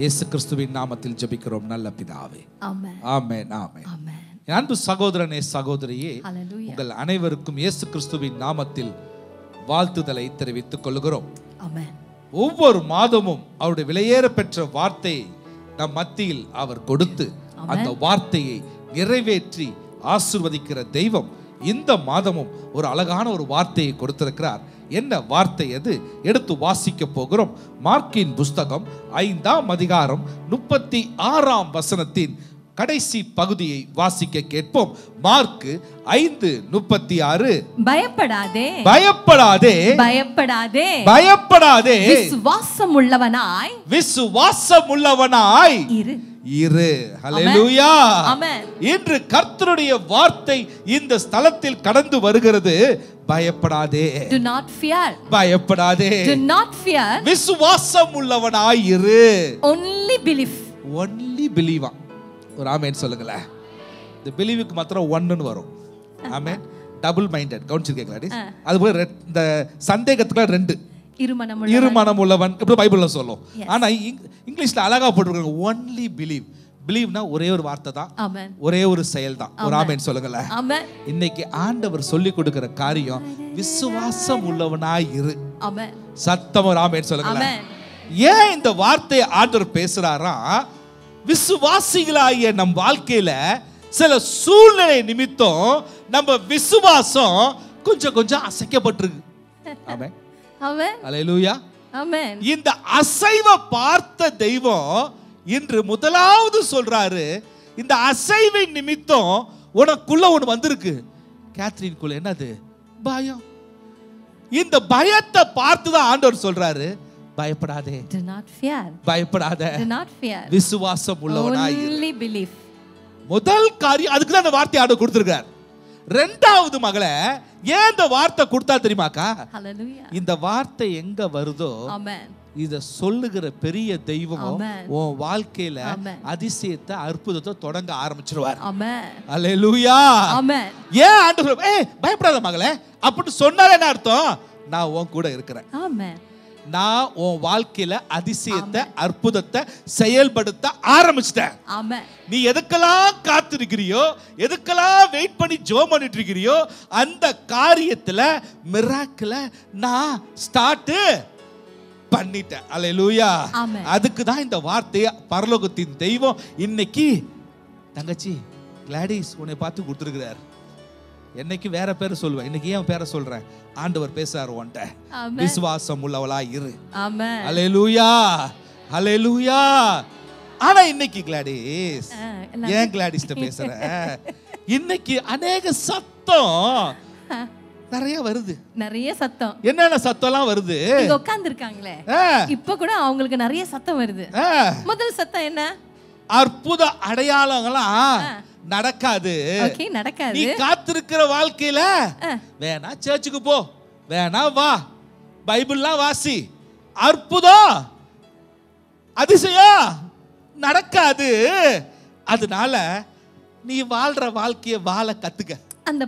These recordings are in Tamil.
இயேசு கிறிஸ்துவின் நாமத்தில் ஜெபிக்கிறோம் நல்ல பிதாவே. ஆமென். ஆமென். ஆமென். ஆமென். அன்பு சகோதரனே சகோதரியே, உங்கள் அனைவருக்கும் இயேசு கிறிஸ்துவின் நாமத்தில் வாழ்த்துதலை தெரிவித்துக் கொள்கிறோம். ஆமென். ஒவ்வொரு மாதமும் அவருடைய விலையேற பெற்ற வார்த்தையை நம் மத்தியில் அவர் கொடுத்து அந்த வார்த்தையை நிறைவேற்றி ஆசீர்வதிக்கிற தெய்வம் இந்த மாதமும் ஒரு அழகான ஒரு வார்த்தையை கொடுத்திருக்கிறார். என்ன வார்த்தை அது? எடுத்து வாசிக்க போகிறோம். மார்க்கின் புஸ்தகம் 5ஆம் அதிகாரம் 36ஆம் வசனத்தின் கடைசி பகுதியை வாசிக்க கேட்போம். மார்க் 5:36. பயப்படாதே, பயப்படாதே, பயப்படாதே, பயப்படாதே, விசுவாசம் உள்ளவனாய், விசுவாசம் உள்ளவனாய் இரு. இரு. ஹல்லேலூயா. ஆமென். இன்று கர்த்தருடைய வார்த்தை இந்த ஸ்தலத்தில் கடந்து வருகிறது. பயப்படாதே, Do not fear, பயப்படாதே, do not fear, விசுவாசம் உள்ளவனாய் இரு. only believe. ஒன்லி பிலீவா. ஒரு ஆமென் சொல்லுங்களேன். இந்த பிலீவுக்கு மாத்திரம் ஒன்னுன்னு வரும். ஆமென். Double minded. கவுன்சிருக்கீங்களா? அதுபோல இந்த சந்தேகத்துக்கு 2. இருமனம் உள்ளவன் இப்படி பைபிள்ல சொல்லும். ஆனா இங்கிலீஷ்ல அழகா போட்டுருக்காங்க ஒன்லி பிலீவ். பிலீவ்னா ஒரே ஒரு வார்த்தை தான், ஒரே ஒரு செயல் தான். ஒரு ஆமென் சொல்லுங்களேன். ஆமென். இன்னைக்கு ஆண்டவர் சொல்லி கொடுக்கிற காரியம் விசுவாசம் உள்ளவனாய் இரு. ஆமென். சத்தம் ஒரு ஆமென் சொல்லுங்களேன். ஆமென். ஏன் இந்த வார்த்தையை ஆண்டவர் பேசுறாரா? விசுவாசிகளாகிய நம் வாழ்க்கையில சில சூழ்நிலை நிமித்தம் நம்ம விசுவாசம் கொஞ்சம் கொஞ்சம் அசைக்கப்பட்டிருக்கு. ஆமென். ஆமென். அல்லேலூயா. ஆமென். இந்த அசைவை பார்த்த தெய்வம் இன்று முதலாவது சொல்றாரு, இந்த அசைவின் நிமித்தம் உனக்குள்ள ஒன்று வந்திருக்கு. கேத்ரின்குள்ள என்னது? பயம். இந்த பயத்தை பார்த்துதான் ஆண்டவர் சொல்றாரு, பயப்படாதே, Do not fear, பயப்படாத, do not fear, விசுவாசம் உள்ளவனாய் இரு. only believe. முதல் காரியம் அதுக்கு தான் அந்த வார்த்தை ஆண்டவர் கொடுத்திருக்கார். இரண்டாவது மகளே, ஏன் இந்த வார்த்தை கொடுத்தா தெரியுமாக்கா? Hallelujah. இந்த வார்த்தை எங்க வருதோ Amen. இத சொல்லுகிற பெரிய தெய்வம் Amen. உன் வாழ்க்கையில Amen. அதிசயத்தை அற்புதத்தை தொடங்க ஆரம்பிச்சிருவார். Amen. அல்லேலூயா. Amen. ஏன் ஆண்டவர் பயப்படாத மகளே அப்படி சொன்னாலே என்ன அர்த்தம்? நான் உன் கூட இருக்கிறேன். Amen. நான் உன் வாழ்க்கையில அதிசயத்தை அற்புதத்தை செயல்படுத்த ஆரம்பிச்சிட்டேன். Amen. நீ எதுக்கெல்லாம் காத்திருக்கிறியோ, எதுக்கெல்லாம் வெயிட் பண்ணி ஜெபம் பண்ணிட்டு இருக்கிறியோ, அந்த காரியத்துல மிராக்கிள நான் ஸ்டார்ட் பண்ணிட்டேன். அல்லேலூயா. அதுக்கு தான் இந்த வார்த்தையை பரலோகத்தின் தெய்வம் இன்னைக்கு தங்கச்சி கிளாடிஸ் உன்னை பார்த்து கொடுத்துருக்கிறார். என்னைக்கு வேற பேரை சொல்லுவேன், இன்னைக்கு ஏன் பேரை சொல்றேன்? ஆண்டவர் பேசுறாரு உன்ட்ட. விசுவாசம் உள்ளவளா இரு. ஆமென். அல்லேலூயா. அல்லேலூயா. ஆனா இன்னைக்கு கிளாடிஸ் ஏன் கிளாடிஸ்ட பேசுற? இன்னைக்கு அநேக சத்தம் நிறைய வருது. நிறைய சத்தம். என்னென்ன சத்தம்லாம் வருது? இங்க உட்கார்ந்திருக்காங்களே, இப்ப கூட அவங்களுக்கு நிறைய சத்தம் வருது. முதல் சத்தம் என்ன? அற்புத அடையாளங்களாம் நடக்காது. ஓகே, நடக்காது. நீ காத்திருக்கிற வாழ்க்கையில வேணா சர்ச்சுக்கு போ, வேணா வா, பைபிள்லாம் வாசி, அற்புதம் அதிசயம் நடக்காது. அதனால நீ வாழ்ற வாழ்க்கைய வாழ கத்துக்க. அந்த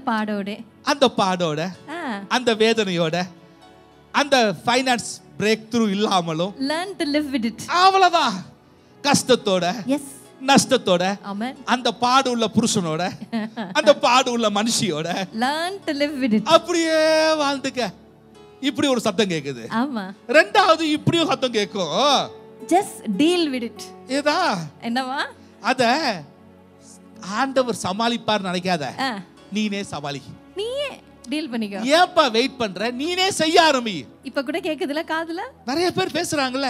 பாடோட அந்த வேதனையோட அந்த ஃபைனான்ஸ் பிரேக் த்ரூ இல்லாமலும் learn to live with it. அவ்வளவுதான். கஷ்டத்தோட, நஷ்டத்தோட, அந்த பாடு உள்ள புருஷனோட, அந்த பாடு உள்ள மனுஷியோட learn to live with it. அப்படியே வாழ்ந்துக்க. இப்படி ஒரு சத்தம் கேக்குது. ஆமா. ரெண்டாவது இப்படி ஒரு சத்தம் கேக்கும். just deal with it. ஏதா என்னவா? அத ஆண்டவர் சமாளிப்பார் நினைக்காத, நீனே சமாளி. நீயே டீல் பண்ணிக்கோ. ஏப்பா வெயிட் பண்ற? நீனே செய்ய ஆரம்பி. இப்ப கூட கேக்குதுல காதுல நிறைய பேர் பேசுறாங்கல்ல,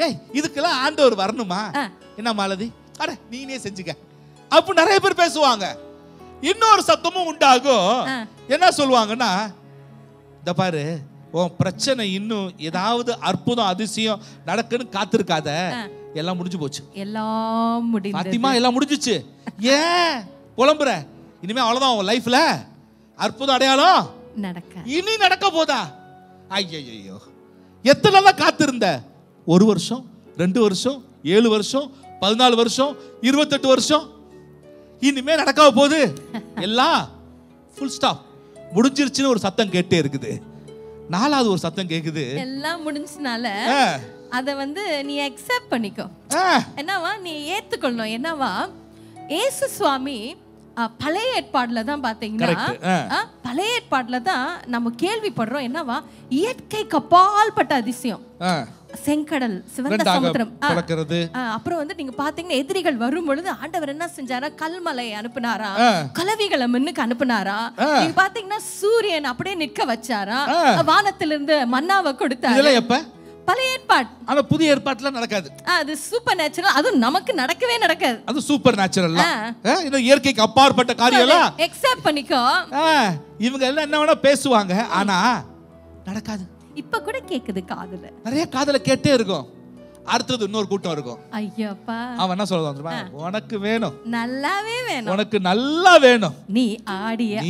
ஏய் இதுக்கெல்லாம் ஆண்டவர் வரணுமா? என்ன மாலதி, அட நீனே செஞ்சுக்க அப்ப நிறைய பேர் பேசுவாங்க. இன்னொரு சத்தமும் உண்டாகும். என்ன சொல்லுவாங்கன்னா, இந்த பாரு உன் பிரச்சனை இன்னும் ஏதாவது அற்புதம் அதிசயம் நடக்குன்னு காத்திருக்காத, எல்லாம் முடிஞ்சு போச்சு. எல்லாம் முடிஞ்சு பாத்திமா, எல்லாம் முடிஞ்சிச்சு. ஏன் புலம்புற? இனிமே அவ்வளவுதான் உன் லைஃப்ல அற்புதம் அடையாளம் இனி நடக்க போதா? ஐயோ, எத்தனை நாள் காத்திருந்த? 1 வருஷம், 2 வருஷம், 7 வருஷம், 14 வருஷம், 28 வருஷம், இனிமே நடக்க போகுது. எல்லாம் ஃபுல் ஸ்டாப், முடிஞ்சிருச்சுன்னு ஒரு சத்தம் கேட்டே இருக்குது. 4வது ஒரு சத்தம் கேக்குது, எல்லாம் முடிஞ்சனால அத வந்து நீ அக்செப்ட் பண்ணிக்கோ. என்னவா நீ ஏத்துக்கொள்ளணும். என்னவா இயேசு சுவாமி பழைய ஏற்பாடுல தான் பாத்தீங்கன்னா, பழைய ஏற்பாடுல தான் நம்ம கேள்விப்படுறோம் என்னவா இயற்கைக்கு அப்பாற்பட்ட அதிசயம். செங்கடல், சிவந்த சமுத்திரம். அப்புறம் வந்து நீங்க பாத்தீங்கன்னா எதிரிகள் வரும் பொழுது ஆண்டவர் என்ன செஞ்சாரா, கல்மலையை அனுப்புனாரா, கலவிகளை முன்னுக்கு அனுப்புனாரா. நீங்க பாத்தீங்கன்னா சூரியன் அப்படியே நிற்க வச்சாரா, வானத்திலிருந்து மன்னாவை கொடுத்தாரு. பழைய ஏற்பாடு. ஆனா புதிய ஏற்பாட்டுல நடக்காது. அது சூப்பர் நேச்சுரல். அது நமக்கு நடக்கவே நடக்காது. அது சூப்பர் நேச்சுரல். இது இயற்கைக்கு அப்பாற்பட்ட காரியம்லாம் அக்செப்ட் பண்ணிக்கோ. இவங்க எல்லாம் என்ன வேணா பேசுவாங்க, ஆனா நடக்காது. இப்ப கூட கேக்குது காதுல, நிறைய காதுல கேட்டே இருக்கும். அடுத்தது இன்னொரு கூட்டம் இருக்கும். ஐயப்பா அவன் என்ன சொல்றான் தெரியுமா, உனக்கு வேணும், நல்லாவே வேணும், உனக்கு நல்லா வேணும், நீ ஆடிய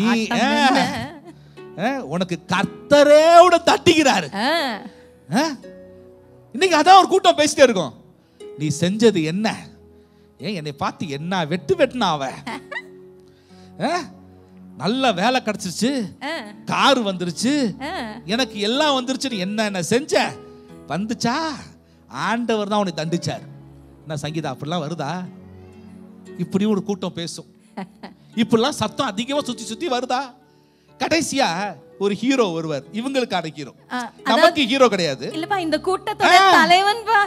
உனக்கு கர்த்தரேவுட தட்டிக்கிறாரு. இன்னைக்கு அதான் ஒரு கூட்டம் பேசிட்டே இருக்கும். நீ செஞ்சது என்ன, ஏன் என்னை பார்த்து என்ன வெட்டுனா அவ, நல்ல வேலை கிடைச்சிருச்சு, கார் வந்துருச்சு, எனக்கு எல்லாம் வந்துருச்சு, நீ என்ன செஞ்ச வந்துச்சா, ஆண்டவர் தான் உன்னை தண்டிச்சார். என்ன சங்கீதா அப்படிலாம் வருதா? இப்படி ஒரு கூட்டம் பேசும். இப்படிலாம் சத்தம் அதிகமா சுத்தி சுத்தி வருதா? கடைசியா ஒரு ஹீரோ வருவார். இவங்களுக்கு ஹீரோ, நமக்கு ஹீரோ கிடையாது. இல்லப்பா இந்த கூட்டத்தோட தலைவன் பா.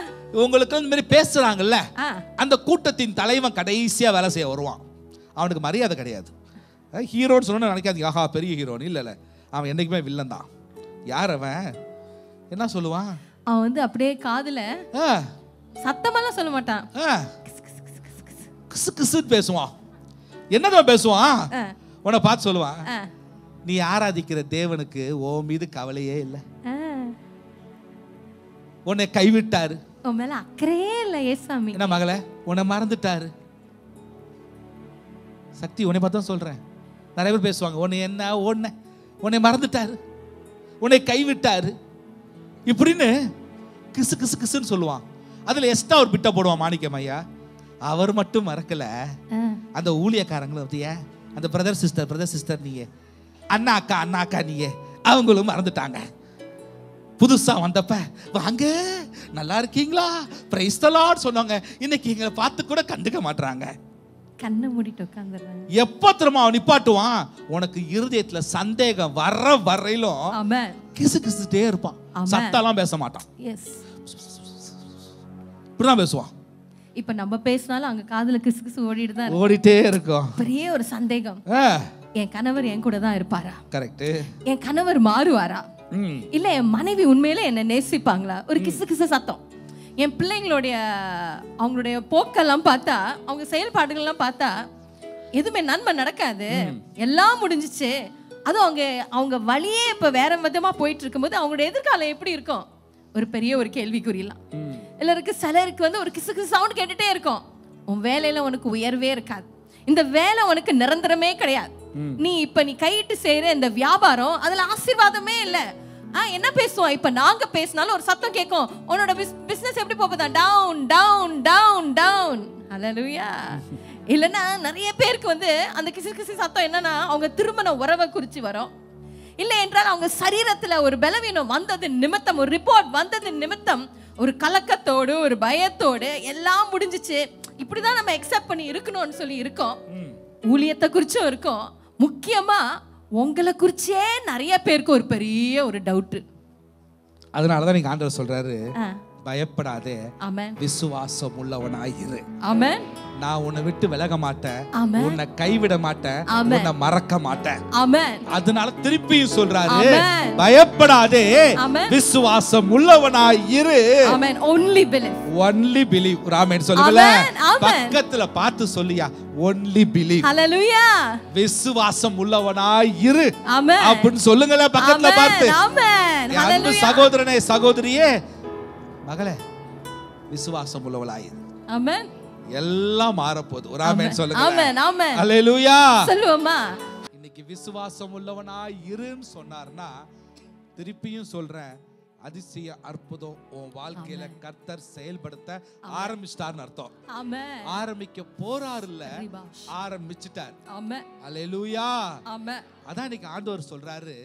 உங்களுக்கு இந்த மாதிரி பேசுறாங்கல்ல, அந்த கூட்டத்தின் தலைவன் கடைசியா வேலை செய்ய வருவான். அவனுக்கு மரியாதை கிடையாது. ஹீரோன்னு சொன்னா நினைக்காதீங்க, ஆஹா பெரிய ஹீரோன்னு. இல்ல அவன் என்னைக்குமே வில்லன் தான். யார் அவன்? என்ன சொல்லுவான்? அவன் வந்து அப்படியே காதுல சத்தமெல்லாம் சொல்ல மாட்டான், கிசு கிசுன்னு பேசுவான். என்னதான் பேசுவான்? உன்னை பார்த்து சொல்லுவான், நீ ஆராதிக்கிற தேவனுக்கு ஓ மீது கவலையே இல்லை, உன்னை கைவிட்டாரு, உன் மேல அக்கறையே இல்லை ஏசாமி. என்ன மகளே, உன்னை மறந்துட்டாரு. சக்தி உன்னை பார்த்து தான் சொல்றேன். நிறைய பேர் பேசுவாங்க, உன்னை மறந்துட்டாரு, உன்னை கைவிட்டாரு இப்படின்னு கிசு கிசு கிசுன்னு சொல்லுவான். அதுல எக்ஸ்ட்ரா ஒரு பிட்ட போடுவான் மாணிக்கம் ஐயா. அவர் மட்டும் மறக்கல, அந்த ஊழியக்காரங்களும் பத்தியா, அந்த பிரதர் சிஸ்டர் நீயே, அண்ணா அக்கா நீயே, அவங்களும் மறந்துட்டாங்க. புதுசா வந்தப்ப வாங்க நல்லா இருக்கீங்களா பிரைஸ் தி லார்ட் சொன்னாங்க. இன்னைக்கு எங்களை பார்த்து கூட கண்டுக்க மாட்டாங்க, கண்ணை மூடிட்டு உட்கார்ந்துறாங்க. எப்ப திரும்ப அவன் நிப்பாட்டுவான், உனக்கு இருதயத்துல சந்தேகம் வர்ற வரையிலும் கிசு கிசுட்டே இருப்பான். சத்தம்லாம் பேச மாட்டான், இப்படிதான் பேசுவான். இப்ப நம்ம பேசினாலும் அங்க காதுல கிசு கிசு ஓடிட்டே இருக்கும். பெரிய ஒரு சந்தேகம், என் கணவர் என் கூட தான் இருப்பாரா, கரெக்ட், என் கணவர் மாறுவாரா, இல்ல என் மனைவி உண்மையில என்ன நேசிப்பாங்களா. ஒரு கிசு கிசு சத்தம். என் பிள்ளைங்களுடைய அவங்களுடைய போக்கெல்லாம் பார்த்தா, அவங்க செயல்பாடுகள்லாம் பார்த்தா எதுவுமே நன்மை நடக்காது, எல்லாம் முடிஞ்சிச்சு. அதுவும் அவங்க வழியே இப்ப வேற விதமா போயிட்டு இருக்கும்போது அவங்களுடைய எதிர்காலம் எப்படி இருக்கும், ஒரு பெரிய ஒரு கேள்விக்குறியெல்லாம். சிலருக்கு வந்து ஒரு கிசு கிசு சவுண்ட் கேட்டுட்டே இருக்கும். உன் வேலையில உனக்கு உயர்வே இருக்காது, இந்த வேலை உனக்கு நிரந்தரமே கிடையாது, நீ கையிட்டு செய்யற இந்த வியாபாரம் அதுல ஆசீர்வாதமே இல்ல. என்ன பேசுவோம், இப்ப நாங்க பேசினாலும் ஒரு சத்தம் கேட்கும், உன்னோட பிசினஸ் எப்படி போகுதா, டவுன் டவுன் டவுன் டவுன். ஹல்லேலூயா. இல்லைன்னா நிறைய பேருக்கு வந்து அந்த கிசு கிசு சத்தம் என்னன்னா அவங்க திருமண உறவை குறிச்சு வரும். இல்லை என்றால் அவங்க சரீரத்துல ஒரு பலவீனம் வந்தது நிமித்தம், ஒரு ரிப்போர்ட் வந்தது நிமித்தம், ஒரு கலக்கத்தோடு ஒரு பயத்தோடு எல்லாம் முடிஞ்சிச்சு, இப்படிதான் நம்ம அக்செப்ட் பண்ணி இருக்கணும்னு சொல்லி இருக்கோம். ஊழியத்தை குறிச்சும் இருக்கோம், முக்கியமா உங்களை குறிச்சே நிறைய பேருக்கு ஒரு பெரிய ஒரு டவுட். அதனாலதான் நீங்க ஆண்டவர் சொல்றாரு, பயப்படாதே, விசுவாசம் உள்ளவனாய் இரு. ஆமென். நான் உன்னை விட்டு விலக மாட்டேன், உன்னை கைவிட மாட்டேன், உன்னை மறக்க மாட்டேன். ஆமென். அதனால திருப்பியும் சொல்றாரு, பயப்படாதே, விசுவாசம் உள்ளவனாய் இரு. ஆமென். only believe. only believe. ஆமென் சொல்லுங்களே, பக்கத்துல பார்த்து சொல்லியா, only believe. ஹல்லேலூயா. விசுவாசம் உள்ளவனாய் இரு. ஆமென் அப்படின்னு சொல்லுங்களே பக்கத்துல பார்த்து. ஆமென். ஹல்லேலூயா. சகோதரனே சகோதரியே மகளே, விசுவாசம் உள்ளவளாய் இரு. ஆமென். எல்லாம் மாறப்போகுது. ஒரு ஆமென் சொல்லுங்க. ஆமென் ஆமென். ஹல்லேலூயா. சொல்லுவோமா? இன்னைக்கு விசுவாசம் உள்ளவனாய் இருன்னு சொன்னார்னா, திருப்பியும் சொல்றேன், அதிசய அற்புதம் உன் வாழ்க்கையில கர்த்தர் செயல்படுத்த ஆரம்பிச்சிட்டார்னு அர்த்தம். ஆரம்பிக்க போறாரு இல்ல, ஆரம்பிச்சிட்டார். அல்லேலூயா. அதான் இன்னைக்கு ஆண்டவர் சொல்றாரு,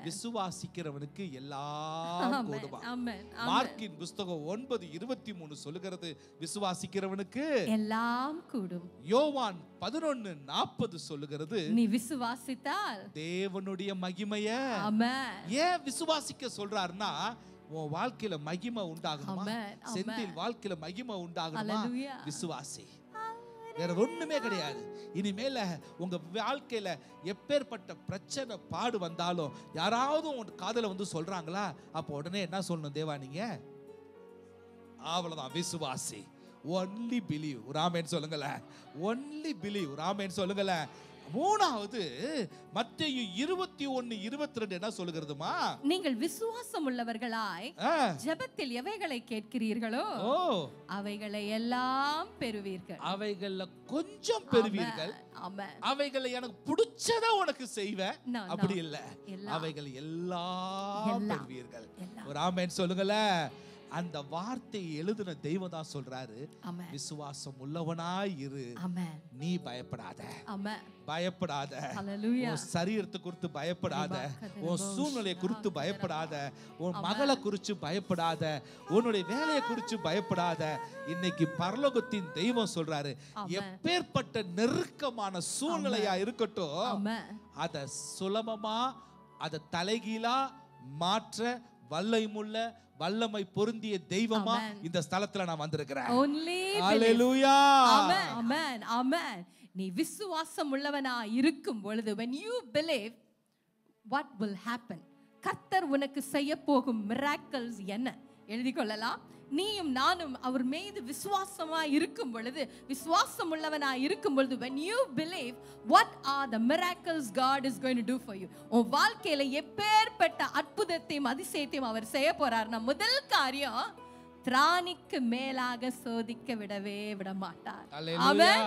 விசுவாசிக்கிறவனுக்கு எல்லாம் கூடுமா. மார்க்கின் புத்தகம் 9:23 சொல்லுகிறது, விசுவாசிக்கிறவனுக்கு எல்லாம் கூடும். யோவான் 11:40 சொல்லுகிறது, நீ விசுவாசித்தால் தேவனுடைய மகிமைய. ஏன் விசுவாசிக்க சொல்றாருன்னா, உன் வாழ்க்கையில மகிமை உண்டாகணுமா, செந்தில் வாழ்க்கையில மகிமை உண்டாகணுமா, விசுவாசி. வேற ஒண்ணுமே கிடையாது. இனிமேல உங்க வாழ்க்கையில எப்பேற்பட்ட பிரச்சனை பாடு வந்தாலும் யாராவது உங்க காதுல வந்து சொல்றாங்களா, அப்ப உடனே என்ன சொல்லணும், தேவா நீங்க அவ்வளவுதான் விசுவாசி. Only believe. ராமேன் சொல்லுங்களேன். Only believe. ராமேன் சொல்லுங்களேன். மூணாவது மத்தேயு 21:22 என்ன சொல்லுகிறதுமா, நீங்கள் விசுவாசம் உள்ளவர்களாய் ஜெபத்தில் எவைகளை கேட்கிறீர்களோ அவைகளை எல்லாம் பெறுவீர்கள். அவைகளை கொஞ்சம் பெறுவீர்கள். அவைகளை எனக்கு பிடிச்சத உனக்கு செய்வேன் அப்படி இல்ல, அவைகள் எல்லாம் பெறுவீர்கள். ஒரு ஆமென் சொல்லுங்களேன். அந்த வார்த்தையை எழுதின தெய்வம் தான் சொல்றாரு, விசுவாசம் உள்ளவனாய் இரு, நீ பயப்படாத. பயப்படாத. உன் சரீரத்தை குறித்து பயப்படாத, உன் சூழ்நிலையை குறித்து பயப்படாத, உன் மகளை குறித்து பயப்படாத, உன்னுடைய வேலையை குறித்து பயப்படாத. இன்னைக்கு பரலோகத்தின் தெய்வம் சொல்றாரு, எப்பேற்பட்ட நெருக்கமான சூழ்நிலையா இருக்கட்டும், அத சுலபமா அத தலைகீழா மாற்ற வல்லமை பொருந்திய தெய்வமா இந்த ஸ்தலத்துல நான் வந்திருக்கிறேன். ஹalleluya. ஆமென். ஆமென். நீ விசுவாசம் உள்ளவனா இருக்கும் பொழுது, when you believe, what will happen, கர்த்தர் உனக்கு செய்ய போகும் miracles என்ன எழுதி கொள்ளலாம். நீயும் நானும் அவர் மீது விசுவாசமா இருக்கும் பொழுது, விசுவாசம் உள்ளவனா இருக்கும் பொழுது, when you believe, what are the miracles God is going to do for you. உன் வாழ்க்கையில எப்பேற்பட்ட அற்புதத்தையும் அதிசயத்தையும் அவர் செய்ய போறார். முதல் காரியம், திராணிக்கு மேலாக சோதிக்க விட மாட்டார். ஆமென்.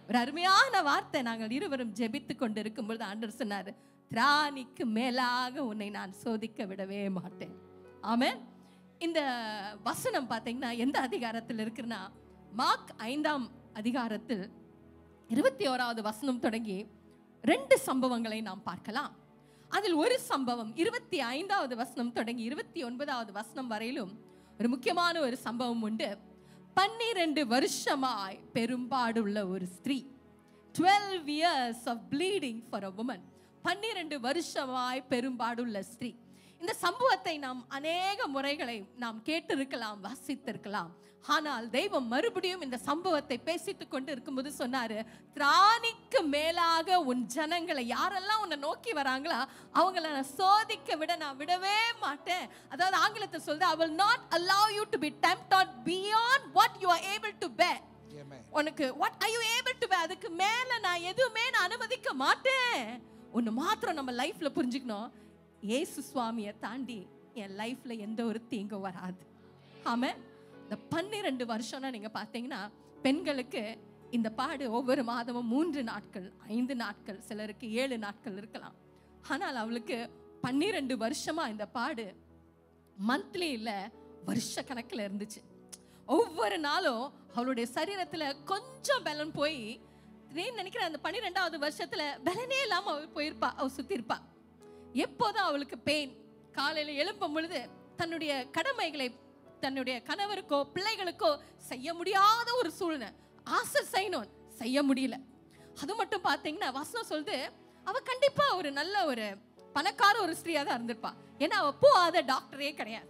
ஒரு அருமையான வார்த்தை. நாங்கள் இருவரும் ஜெபித்து கொண்டு இருக்கும் பொழுது ஆண்டவர் சொன்னாரு, திராணிக்கு மேலாக உன்னை நான் சோதிக்க விடவே மாட்டேன். ஆமென். இந்த வசனம் பார்த்தீங்கன்னா எந்த அதிகாரத்தில் இருக்குன்னா, மார்க் 5ஆம் அதிகாரத்தில் 21வது வசனம் தொடங்கி 2 சம்பவங்களை நாம் பார்க்கலாம். அதில் ஒரு சம்பவம் 25வது வசனம் தொடங்கி 29வது வசனம் வரையிலும் ஒரு முக்கியமான ஒரு சம்பவம் உண்டு. 12 வருஷமாய் பெரும்பாடுள்ள ஒரு ஸ்திரீ, 12 years of bleeding for a woman. 12 வருஷமாய் பெரும்பாடுள்ள ஸ்திரீ. இந்த சம்பவத்தை நாம் அநேக முறைகளை நாம் கேட்டிருக்கலாம், வாசித்திருக்கலாம். ஆனால் தெய்வம் மறுபடியும் இந்த சம்பவத்தை பேசிட்டு கொண்டு இருக்கும்போது சொன்னாரு, திராணிக்கு மேலாக உன் ஜனங்களை, யாரெல்லாம் உன்னை நோக்கி வராங்களா அவங்கள நான் சோதிக்க நான் விடவே மாட்டேன். அதாவது ஆங்கிலத்தை சொல்றது, I will not allow you to be tempted beyond what you are able to bear. உனக்கு what are you able to bear, அதுக்கு மேல நான் எதுவுமே நான் அனுமதிக்க மாட்டேன். ஒன்னு மாத்திரம் நம்ம லைஃப்ல புரிஞ்சுக்கணும், இயேசு சுவாமியை தாண்டி என் லைஃப்ல எந்த ஒரு தீங்கும் வராது. ஆமென். இந்த 12 வருஷம்னா நீங்க பார்த்தீங்கன்னா, பெண்களுக்கு இந்த பாடு ஒவ்வொரு மாதமும் 3 நாட்கள் 5 நாட்கள், சிலருக்கு 7 நாட்கள் இருக்கலாம். ஆனால் அவளுக்கு 12 வருஷமா இந்த பாடு மந்த்லி இல்ல வருஷ கணக்கில் இருந்துச்சு. ஒவ்வொரு நாளும் அவளுடைய சரீரத்துல கொஞ்சம் பலன் போய், நினைக்கிறேன் அந்த 12வது வருஷத்துல பலனே இல்லாம அவள் போயிருப்பா, அவள் சுத்தி இருப்பா. எப்போதான் அவளுக்கு பெயின், காலையில எழும்பும் பொழுது தன்னுடைய கடமைகளை தன்னுடைய கணவருக்கோ பிள்ளைகளுக்கோ செய்ய முடியாத ஒரு சூழ்நிலை, ஆசை செய்யணும் செய்ய முடியல. அது மட்டும் பார்த்தீங்கன்னா வசனம் சொல்லுது, அவ கண்டிப்பா ஒரு நல்ல ஒரு பணக்கார ஒரு ஸ்திரீயா தான் இருந்திருப்பா. ஏன்னா அவ போகாத டாக்டரே கிடையாது.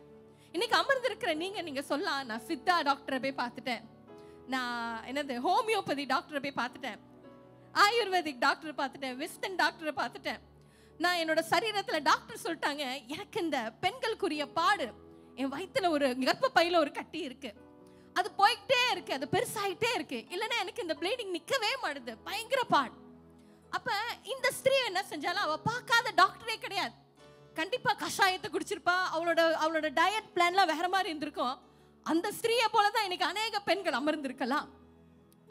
இன்னைக்கு அமர்ந்திருக்கிற நீங்க சொல்லலாம், நான் சித்தா டாக்டரை போய் பார்த்துட்டேன், நான் ஹோமியோபதி டாக்டரை போய் பார்த்துட்டேன், ஆயுர்வேதிக் டாக்டரை பார்த்துட்டேன், வெஸ்டர்ன் டாக்டரை பார்த்துட்டேன், நான் என்னோட சரீரத்துல டாக்டர் சொல்லிட்டாங்க எனக்கு இந்த பெண்களுக்குரிய பாடு, என் வயித்துல ஒரு கர்ப்பப்பையில ஒரு கட்டி இருக்கு, அது போயிட்டே இருக்கு, அது பெருசாயிட்டே இருக்கு, இல்லைன்னா எனக்கு இந்த ப்ளீடிங் நிக்கவே மாட்டுது, பயங்கர பாடு. அப்ப இந்த ஸ்திரீ என்ன செஞ்சாலும் அவ பார்க்காத டாக்டரே கிடையாது. கண்டிப்பா கஷாயத்தை குடிச்சிருப்பா, அவளோட டயட் பிளான்லாம் வேற மாதிரி இருந்திருக்கும். அந்த ஸ்திரீயை போலதான் இன்னைக்கு அநேக பெண்கள் அமர்ந்திருக்கலாம்.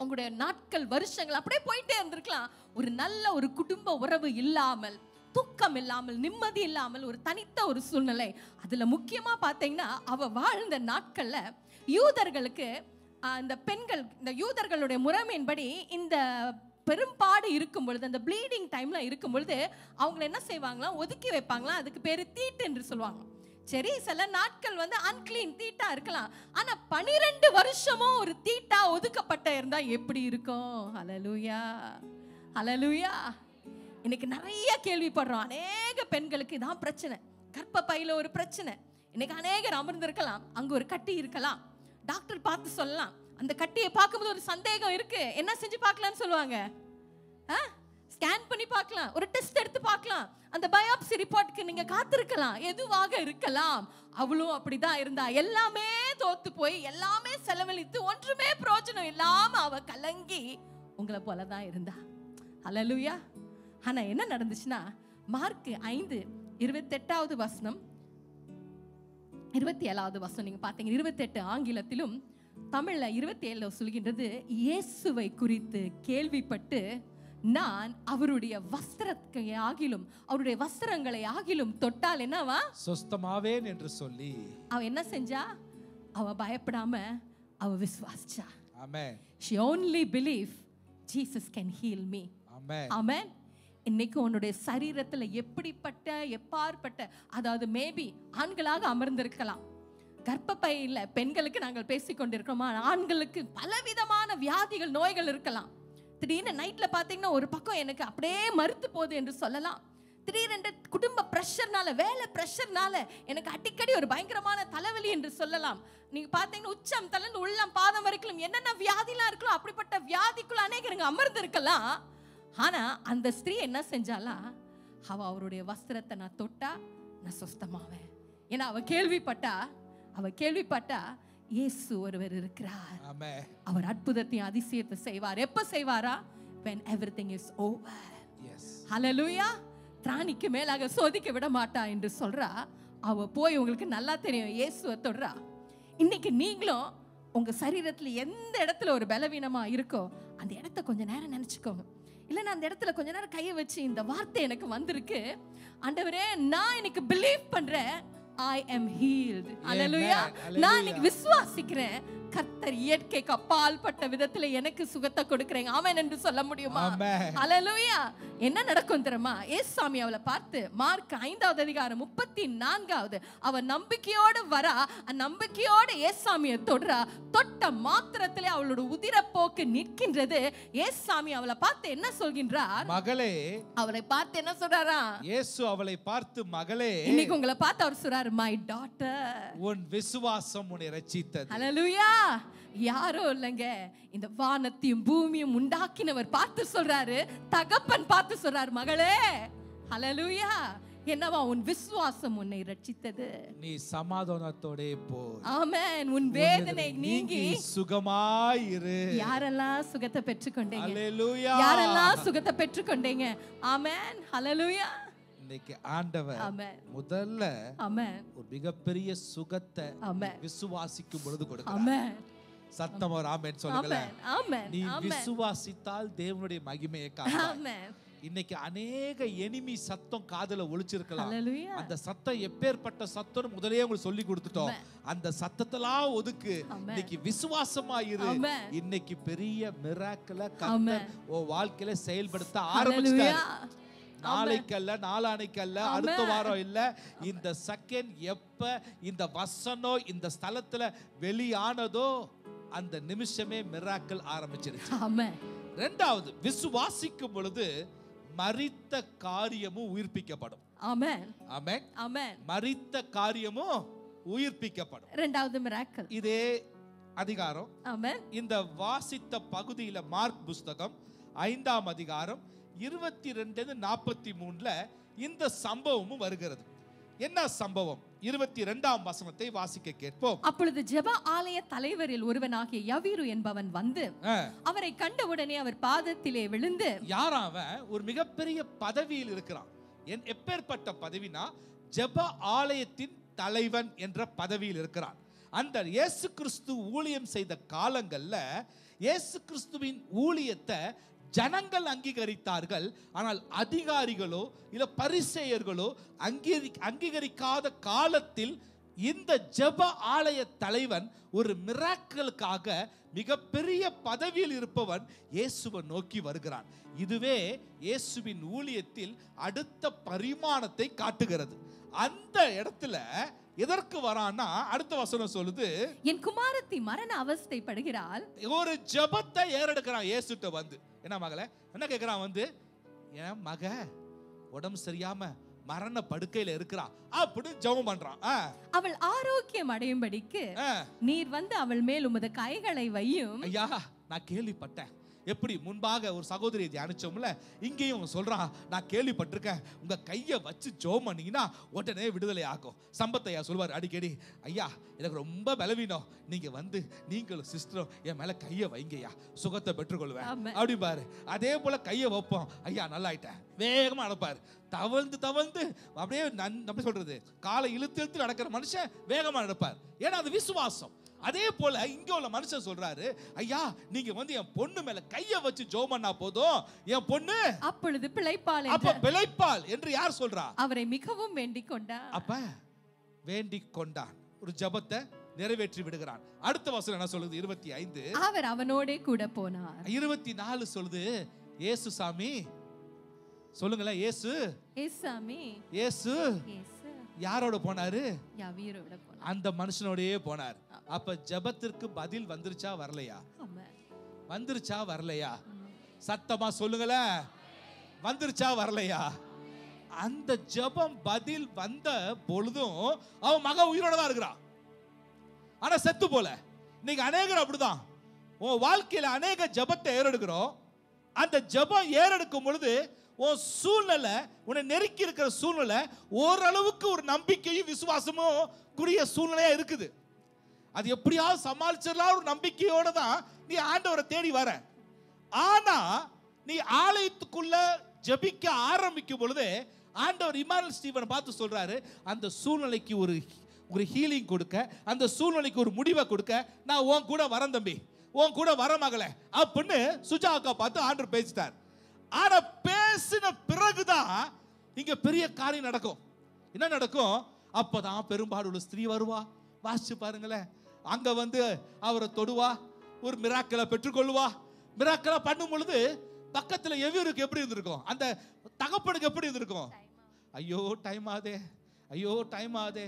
உங்களுடைய நாட்கள் வருஷங்கள் அப்படியே போயிட்டே இருந்திருக்கலாம். ஒரு நல்ல ஒரு குடும்ப உறவு இல்லாமல், தூக்கம் இல்லாமல், நிம்மதி இல்லாமல், ஒரு தனித்த ஒரு சூழ்நிலை. அதுல முக்கியமா பாத்தீங்கன்னா அவ வாழ்ந்த நாட்கள்ல யூதர்களுக்கு இந்த பெண்கள், இந்த யூதர்களுடைய முறைமையின்படி இந்த பெரும்பாடு இருக்கும் பொழுது, அந்த ப்ளீடிங் டைம்ல இருக்கும் பொழுது அவங்களை என்ன செய்வாங்களாம், ஒதுக்கி வைப்பாங்களாம். அதுக்கு பேரு தீட்டு என்று சொல்லுவாங்க. சரி, சில நாட்கள் அன்கிளீன் தீட்டா இருக்கலாம். ஆனா 12 வருஷமும் ஒரு தீட்டா ஒதுக்கப்பட்ட இருந்தா எப்படி இருக்கும்? ஹல்லேலூயா, ஹல்லேலூயா. இன்னைக்கு நிறைய கேள்விப்படுறோம். அநேக பெண்களுக்கு இதான் பிரச்சனை. கர்ப்பப்பையில ஒரு பிரச்சனை. இன்னைக்கு அநேகர் அமர்ந்திருக்கலாம், அங்க ஒரு கட்டி இருக்கலாம். டாக்டர் பார்த்து சொல்லலாம், அந்த கட்டியை பார்க்கும்போது ஒரு சந்தேகம் இருக்கு, என்ன செஞ்சு பார்க்கலாம்னு சொல்லுவாங்க, ஸ்கேன் பண்ணி பார்க்கலாம், ஒரு டெஸ்ட் எடுத்து பார்க்கலாம், அந்த பயாப்சி ரிப்போர்ட்டுக்கு நீங்க காத்திருக்கலாம், எதுவாக இருக்கலாம். அவளும் அப்படிதான் இருந்தா. எல்லாமே தோத்து போய், எல்லாமே செலவழித்து, ஒன்றுமே பிரயோஜனம் இல்லாம அவ கலங்கி உங்களை போலதான் இருந்தா. ஹல்லேலூயா. ஆனா என்ன நடந்துச்சுன்னா, மார்க் 5:28 வசனம், 27வது வசனம் நீங்க பாத்தீங்க. 28 ஆங்கிலத்திலும் தமிழ்ல 27 சொல்கின்றது, இயேசுவை குறித்து கேள்விப்பட்டு நான் அவருடைய வஸ்திரத்தை ஆகிலும், அவருடைய வஸ்திரங்களை ஆகிலும் தொட்டால் என்னவா சொஸ்தமாவேன் என்று சொல்லி அவ என்ன செஞ்சா? அவ பயப்படாம அவ விசுவாசிச்சா. ஆமென். She only believed Jesus can heal me. ஆமென். ஆமென். இன்னைக்கு உன்னுடைய சரீரத்துல எப்படிப்பட்ட எப்பாற்பட்ட, அதாவது மேபி ஆண்களாக அமர்ந்திருக்கலாம், கர்ப்பப்பையில பெண்களுக்கு நாங்கள் பேசிக்கொண்டிருக்கிறோமா, ஆண்களுக்கு பலவிதமான வியாதிகள், நோய்கள் இருக்கலாம். திடீர்னு நைட்ல பாத்தீங்கன்னா ஒரு பக்கம் எனக்கு அப்படியே மறுத்து போகுது என்று சொல்லலாம். திடீரென்று குடும்ப பிரஷர்னால, வேலை பிரஷர்னால எனக்கு அடிக்கடி ஒரு பயங்கரமான தலைவலி என்று சொல்லலாம். நீங்க பாத்தீங்கன்னா உச்சம் தலைந்து உள்ளம் பாதம் வரைக்கும் என்னென்ன வியாதிலாம் இருக்கலாம், அப்படிப்பட்ட வியாதிக்குள்ள அநேகருங்க அமர்ந்து இருக்கலாம். ஆனா அந்த ஸ்திரீ என்ன செஞ்சாலா, அவ அவருடைய வஸ்திரத்தை நான் தொட்டா நான் சுஸ்தமாவேன். ஏன்னா அவ கேள்விப்பட்டா இயேசு ஒருவர் இருக்கிறார், அவர் அற்புதத்தையும் அதிசயத்தை செய்வார். எப்ப செய்வாரா? when everything is over. Yes. ஹல்லேலூயா. திராணிக்கு மேலாக சோதிக்க விட மாட்டா என்று சொல்றா. அவ போய், உங்களுக்கு நல்லா தெரியும், இயேசுவை தொடுறா. இன்னைக்கு நீங்களும் உங்க சரீரத்துல எந்த இடத்துல ஒரு பலவீனமா இருக்கோ அந்த இடத்த கொஞ்ச நேரம் நினைச்சுக்கோங்க. இல்லைன்னா அந்த இடத்துல கொஞ்ச நேரம் கையை வச்சு, இந்த வார்த்தை எனக்கு வந்திருக்கு, ஆண்டவரே நான் எனக்கு பிலீவ் பண்றேன், I am healed. Hallelujah. நான் இன்னைக்கு விசுவாசிக்கிறேன், கர்த்தர் இயற்கைக்கு அப்பால் பட்ட விதத்துல எனக்கு சுகத்தை கொடுக்கிறேன். ஆமென் என்று சொல்ல முடியுமா? ஹல்லேலூயா. என்ன நடக்கும் தெரியுமா? ஏசாமி அவளை பார்த்து மார்க் 5வது அதிகாரம் 34வது, அவ நம்பிக்கையோடு வரா, நம்பிக்கையோடு ஏசாமியை தொடுறா. தொட்ட மாத்திரத்திலே அவளோட உதிரப்போக்கு நிற்கின்றது. ஏசாமி அவளை பார்த்து என்ன சொல்கின்றார்? மகளே. அவளை பார்த்து என்ன சொல்றாரா? இயேசு அவளை பார்த்து, மகளே, இன்னைக்கு உங்களை பார்த்து அவர் சொல்றாரு, my daughter, உன் விசுவாசம் உன்னை ரட்சித்தது. ஹல்லேலூயா. யாரோ இல்லைங்க, இந்த வானத்தையும் பூமியும் உண்டாக்கினவர் பார்த்து சொல்றாரு, தகப்பன் பார்த்து சொல்றாரு, மகளே, ஹல்லேலூயா, என்னவா உன் விசுவாசம் உன்னை ரட்சித்தது, நீ சமாதானத்தோடே போ. ஆமென். உன் வேதனை நீங்கி சுகமாயிரு. யாரெல்லாம் சுகத்தை பெற்றுக்கொண்டீங்க? ஹல்லேலூயா. யாரெல்லாம் சுகத்தை பெற்றுக்கொண்டீங்க? ஆமென். ஹல்லேலூயா. இன்னைக்கு ஆண்டவர் முதல்ல ஒரு மிகப்பெரிய சுகத்தை விசுவாசிக்கும் பொழுது கொடுக்கிறார். ஆமென். சத்தமா ஆமென் சொல்லுங்களேன். நீ விசுவாசித்தால் தேவனுடைய மகிமையை காண்பாய். இன்னைக்கு அநேக எனிமி சத்தம் காதுல ஒலிச்சிருக்கலாம். அந்த சத்தம் எப்பேற்பட்ட சத்தம் முதலே உங்களுக்கு சொல்லி கொடுத்துட்டோம். அந்த சத்தத்தெல்லாம் ஒதுக்கு, இன்னைக்கு விசுவாசமா இரு. இன்னைக்கு பெரிய மிராக்கிளை கர்த்தர் உன் வாழ்க்கையில செயல்படுத்த ஆரம்பிச்சிட்டார். நாளைக்கல்ல, நாளானைக்கல்ல, அடுத்த வாரம் இல்ல, இந்த செகண்ட் எப்ப இந்த வசனம் இந்த ஸ்தலத்துல வெளியானதோ அந்த நிமிஷமே மிராக்கிள் ஆரம்பிச்சிருச்சு. இரண்டாவது, விசுவாசிக்கும் பொழுது மரித்த காரியமும் உயிர்ப்பிக்கப்படும். ஆமென். ஆமென். ஆமென். மரித்த காரியமும் உயிர்ப்பிக்கப்படும். இரண்டாவது மிராக்கிள் இதே அதிகாரம். ஆமென். இந்த வாசித்த பகுதியில மார்க் புத்தகம் 5ஆம் அதிகாரம் 22-43 இந்த சம்பவமும் வருகிறது. என்ன சம்பவம்? 22ஆம் வசனத்தை வாசிக்க கேட்போம். அப்பொழுது ஜெப ஆலய தலைவரில் ஒருவனாகிய யவீரு என்பவன் வந்து அவரை கண்டவுடனே அவர் பாதத்திலே விழுந்து. யார் அவன்? ஒரு மிகப்பெரிய பதவியில் இருக்கிறான். எப்பேற்பட்ட பதவினா, ஜெப ஆலயத்தின் தலைவன் என்ற பதவியில் இருக்கிறான். அந்த இயேசு கிறிஸ்து ஊழியம் செய்த காலங்கள்ல இயேசு கிறிஸ்துவின் ஊழியத்தை ஜனங்கள் அங்கீகரித்தார்கள், ஆனால் அதிகாரிகளோ இல்ல பரிசேயர்களோ அங்கீகரிக்காத காலத்தில் இந்த ஜெப ஆலய தலைவன் ஒரு மிராக்கிளுக்காக மிகப்பெரிய பதவியில் இருப்பவன் இயேசுவை நோக்கி வருகிறான். இதுவே இயேசுவின் ஊழியத்தில் அடுத்த பரிமாணத்தை காட்டுகிறது. அந்த இடத்துல எதற்கு வரான்னா அடுத்த வசனம் சொல்லுது, என் குமாரத்தி மரண அவஸ்தைப்படுகிறாள். ஒரு ஜெபத்தை ஏறெடுக்கிறான் இயேசுட்ட வந்து. என்ன மகளே என்ன கேட்கிறான் வந்து, என் மக உடம்பு சரியாம மரண படுக்கையில இருக்கிறா அப்படி ஜெபம் பண்றான். அவள் ஆரோக்கியம் அடையும்படிக்கு நீர் வந்து அவள் மேல் உமது கைகளை வையும். ஐயா நான் கேள்விப்பட்டேன். எப்படி முன்பாக ஒரு சகோதரியை தியானிச்சோம்ல, இங்கேயும் சொல்றான், நான் கேள்விப்பட்டிருக்கேன், உங்க கையை வச்சு ஜெபம் பண்ணீங்கன்னா உடனே விடுதலை ஆகும். சம்பத்தையா சொல்வார் அடிக்கடி, ஐயா எனக்கு ரொம்ப பலவீனம், நீங்க வந்து நீங்களும் சிஸ்டரும் என் மேல கையை வைங்கய்யா, சுகத்தை பெற்றுக்கொள்வேன் அப்படி பாரு. அதே போல கையை வைப்போம், ஐயா நல்லாயிட்டேன், வேகமா நடப்பாரு. தவழ்ந்து தவழ்ந்து அப்படியே நம்ம சொல்றது காலை இழுத்து இழுத்து நடக்கிற மனுஷன் வேகமா நடப்பார். ஏன்னா அது விசுவாசம். அதே போல இங்க உள்ள மனுஷன் சொல்றாரு, ஐயா நீங்க வந்து என் பொண்ணு மேல கைய வச்சு ஜெபம் பண்ணா போதும், என் பொண்ணு அப்பொழுது பிழைப்பாள். அப்ப பிழைப்பாள் என்று யார் சொல்றா? அவரை மிகவும் வேண்டிக் கொண்டான். அப்ப வேண்டிக் கொண்டான், ஒரு ஜெபத்தை நிறைவேற்றி விடுகிறான். அடுத்த வசனம் என்ன சொல்லுது? 25 அவர் அவனோடே கூட போனார். 24 சொல்லுது, இயேசு சாமி சொல்லுங்களேன், இயேசு சாமி இயேசு யாரோட போனாரு? யாவீரோட போனார். அந்த மனுஷனோடயே போனார். அப்ப ஜெபத்திற்கு பதில் வந்துருச்சா வரலையா? வந்துருச்சா வரலையா? சத்தமா சொல்லுங்களேன், வந்துருச்சா வரலையா? அந்த ஜெபம் பதில் வந்த பொழுதும் அவன் மக உயிரோட தான் இருக்கிறான், ஆனா செத்து போல. இன்னைக்கு அநேகர் அப்படிதான். உன் வாழ்க்கையில அநேக ஜெபத்தை ஏறெடுக்கிறோம். அந்த ஜெபம் ஏறெடுக்கும் பொழுது உன் சூழ்நிலை, உன்னை நெருக்கி இருக்கிற சூழ்நிலை ஓரளவுக்கு ஒரு நம்பிக்கையும் விசுவாசமும் கூடிய சூழ்நிலையா இருக்குது. அது எப்படியாவது சமாளிச்சிடலாம் ஒரு நம்பிக்கையோட தான் நீ ஆண்டவரை தேடி வர. ஆனா நீ ஆலயத்துக்குள்ள ஜெபிக்க ஆரம்பிக்கும் பொழுது ஆண்டவர் இமானுவேல் ஸ்டீவனை பார்த்து சொல்றாரு, அந்த சூழ்நிலைக்கு ஒரு ஹீலிங் கொடுக்க, அந்த சூழ்நிலைக்கு ஒரு முடிவை கொடுக்க நான் உன் கூட வரேன் தம்பி, உன் கூட வர மகளே அப்படின்னு சுஜா அக்கா பார்த்து ஆண்டவர் பேசிட்டார். ஆனா பேசின பிறகுதான் இங்க பெரிய காரியம் நடக்கும். என்ன நடக்கும்? அப்பதான் பெரும்பாலுள்ள ஸ்திரீ வருவா. வாசிச்சு பாருங்களேன், அங்க வந்து அவரை தொடுவா, ஒரு மிராக்களை பெற்றுக்கொள்வா. மிராக்களை பண்ணும் பொழுது பக்கத்துல எவருக்கு எப்படி இருந்திருக்கும்? அந்த தகப்பனுக்கு எப்படி இருந்திருக்கும்? ஐயோ டைம் ஆதே, ஐயோ டைம் ஆதே.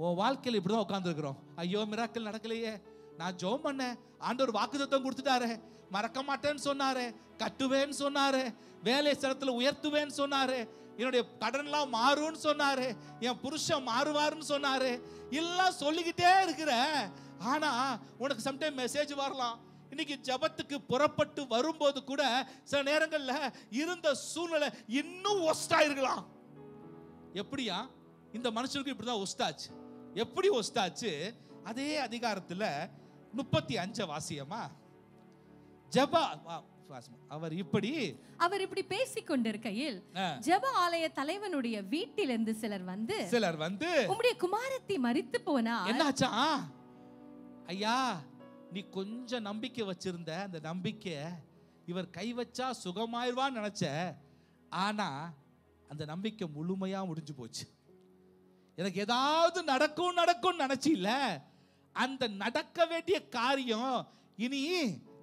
உன் வாழ்க்கையில் இப்படிதான் உட்கார்ந்து இருக்கிறோம். ஐயோ மிராக்கள் நடக்கலையே, நான் ஜெபம் பண்ணேன், ஆண்டவர் வாக்குத்தத்தம் கொடுத்துட்டாரு, மறக்க மாட்டேன்னு சொன்னாரு, கட்டுவேன்னு சொன்னாரு, வேலை ஸ்தலத்துல உயர்த்துவேன்னு சொன்னாரு, என்னுடைய கடன்லாம் மாறும்னு சொன்னாரு, என் புருஷன் மாறுவாருன்னு சொன்னாரு, எல்லாம் சொல்லிக்கிட்டே இருக்கிற. ஆனா உனக்கு சம்டைம் மெசேஜ் வரலாம். இன்னைக்கு ஜெபத்துக்கு புறப்பட்டு வரும்போது கூட சில நேரங்கள்ல இருந்த சூழ்நிலை இன்னும் ஒஸ்டா இருக்கலாம். எப்படியா? இந்த மனுஷனுக்கு இப்படிதான் ஒஸ்டாச்சு. எப்படி ஒஸ்டாச்சு? அதே அதிகாரத்துல 35 வாசியமா, ஜெப அவர் இப்படி பேசிக் கொண்டிருக்கையில் ஜெப ஆலய தலைவனுடைய வீட்டிலிருந்து சிலர் வந்து உம்முடைய குமாரத்தி மரித்து போனா. என்னாச்சா? ஐயா நீ கொஞ்சம் நம்பிக்கை வச்சிருந்த, அந்த நம்பிக்கை இவர் கை வச்சா சுகமாயிருவான்னு நினைச்ச, ஆனா அந்த நம்பிக்கை முழுமையா முடிஞ்சு போச்சு. எனக்கு ஏதாவது நடக்கும் நினைச்சில்ல, அந்த நடக்க வேண்டிய காரியம் இனி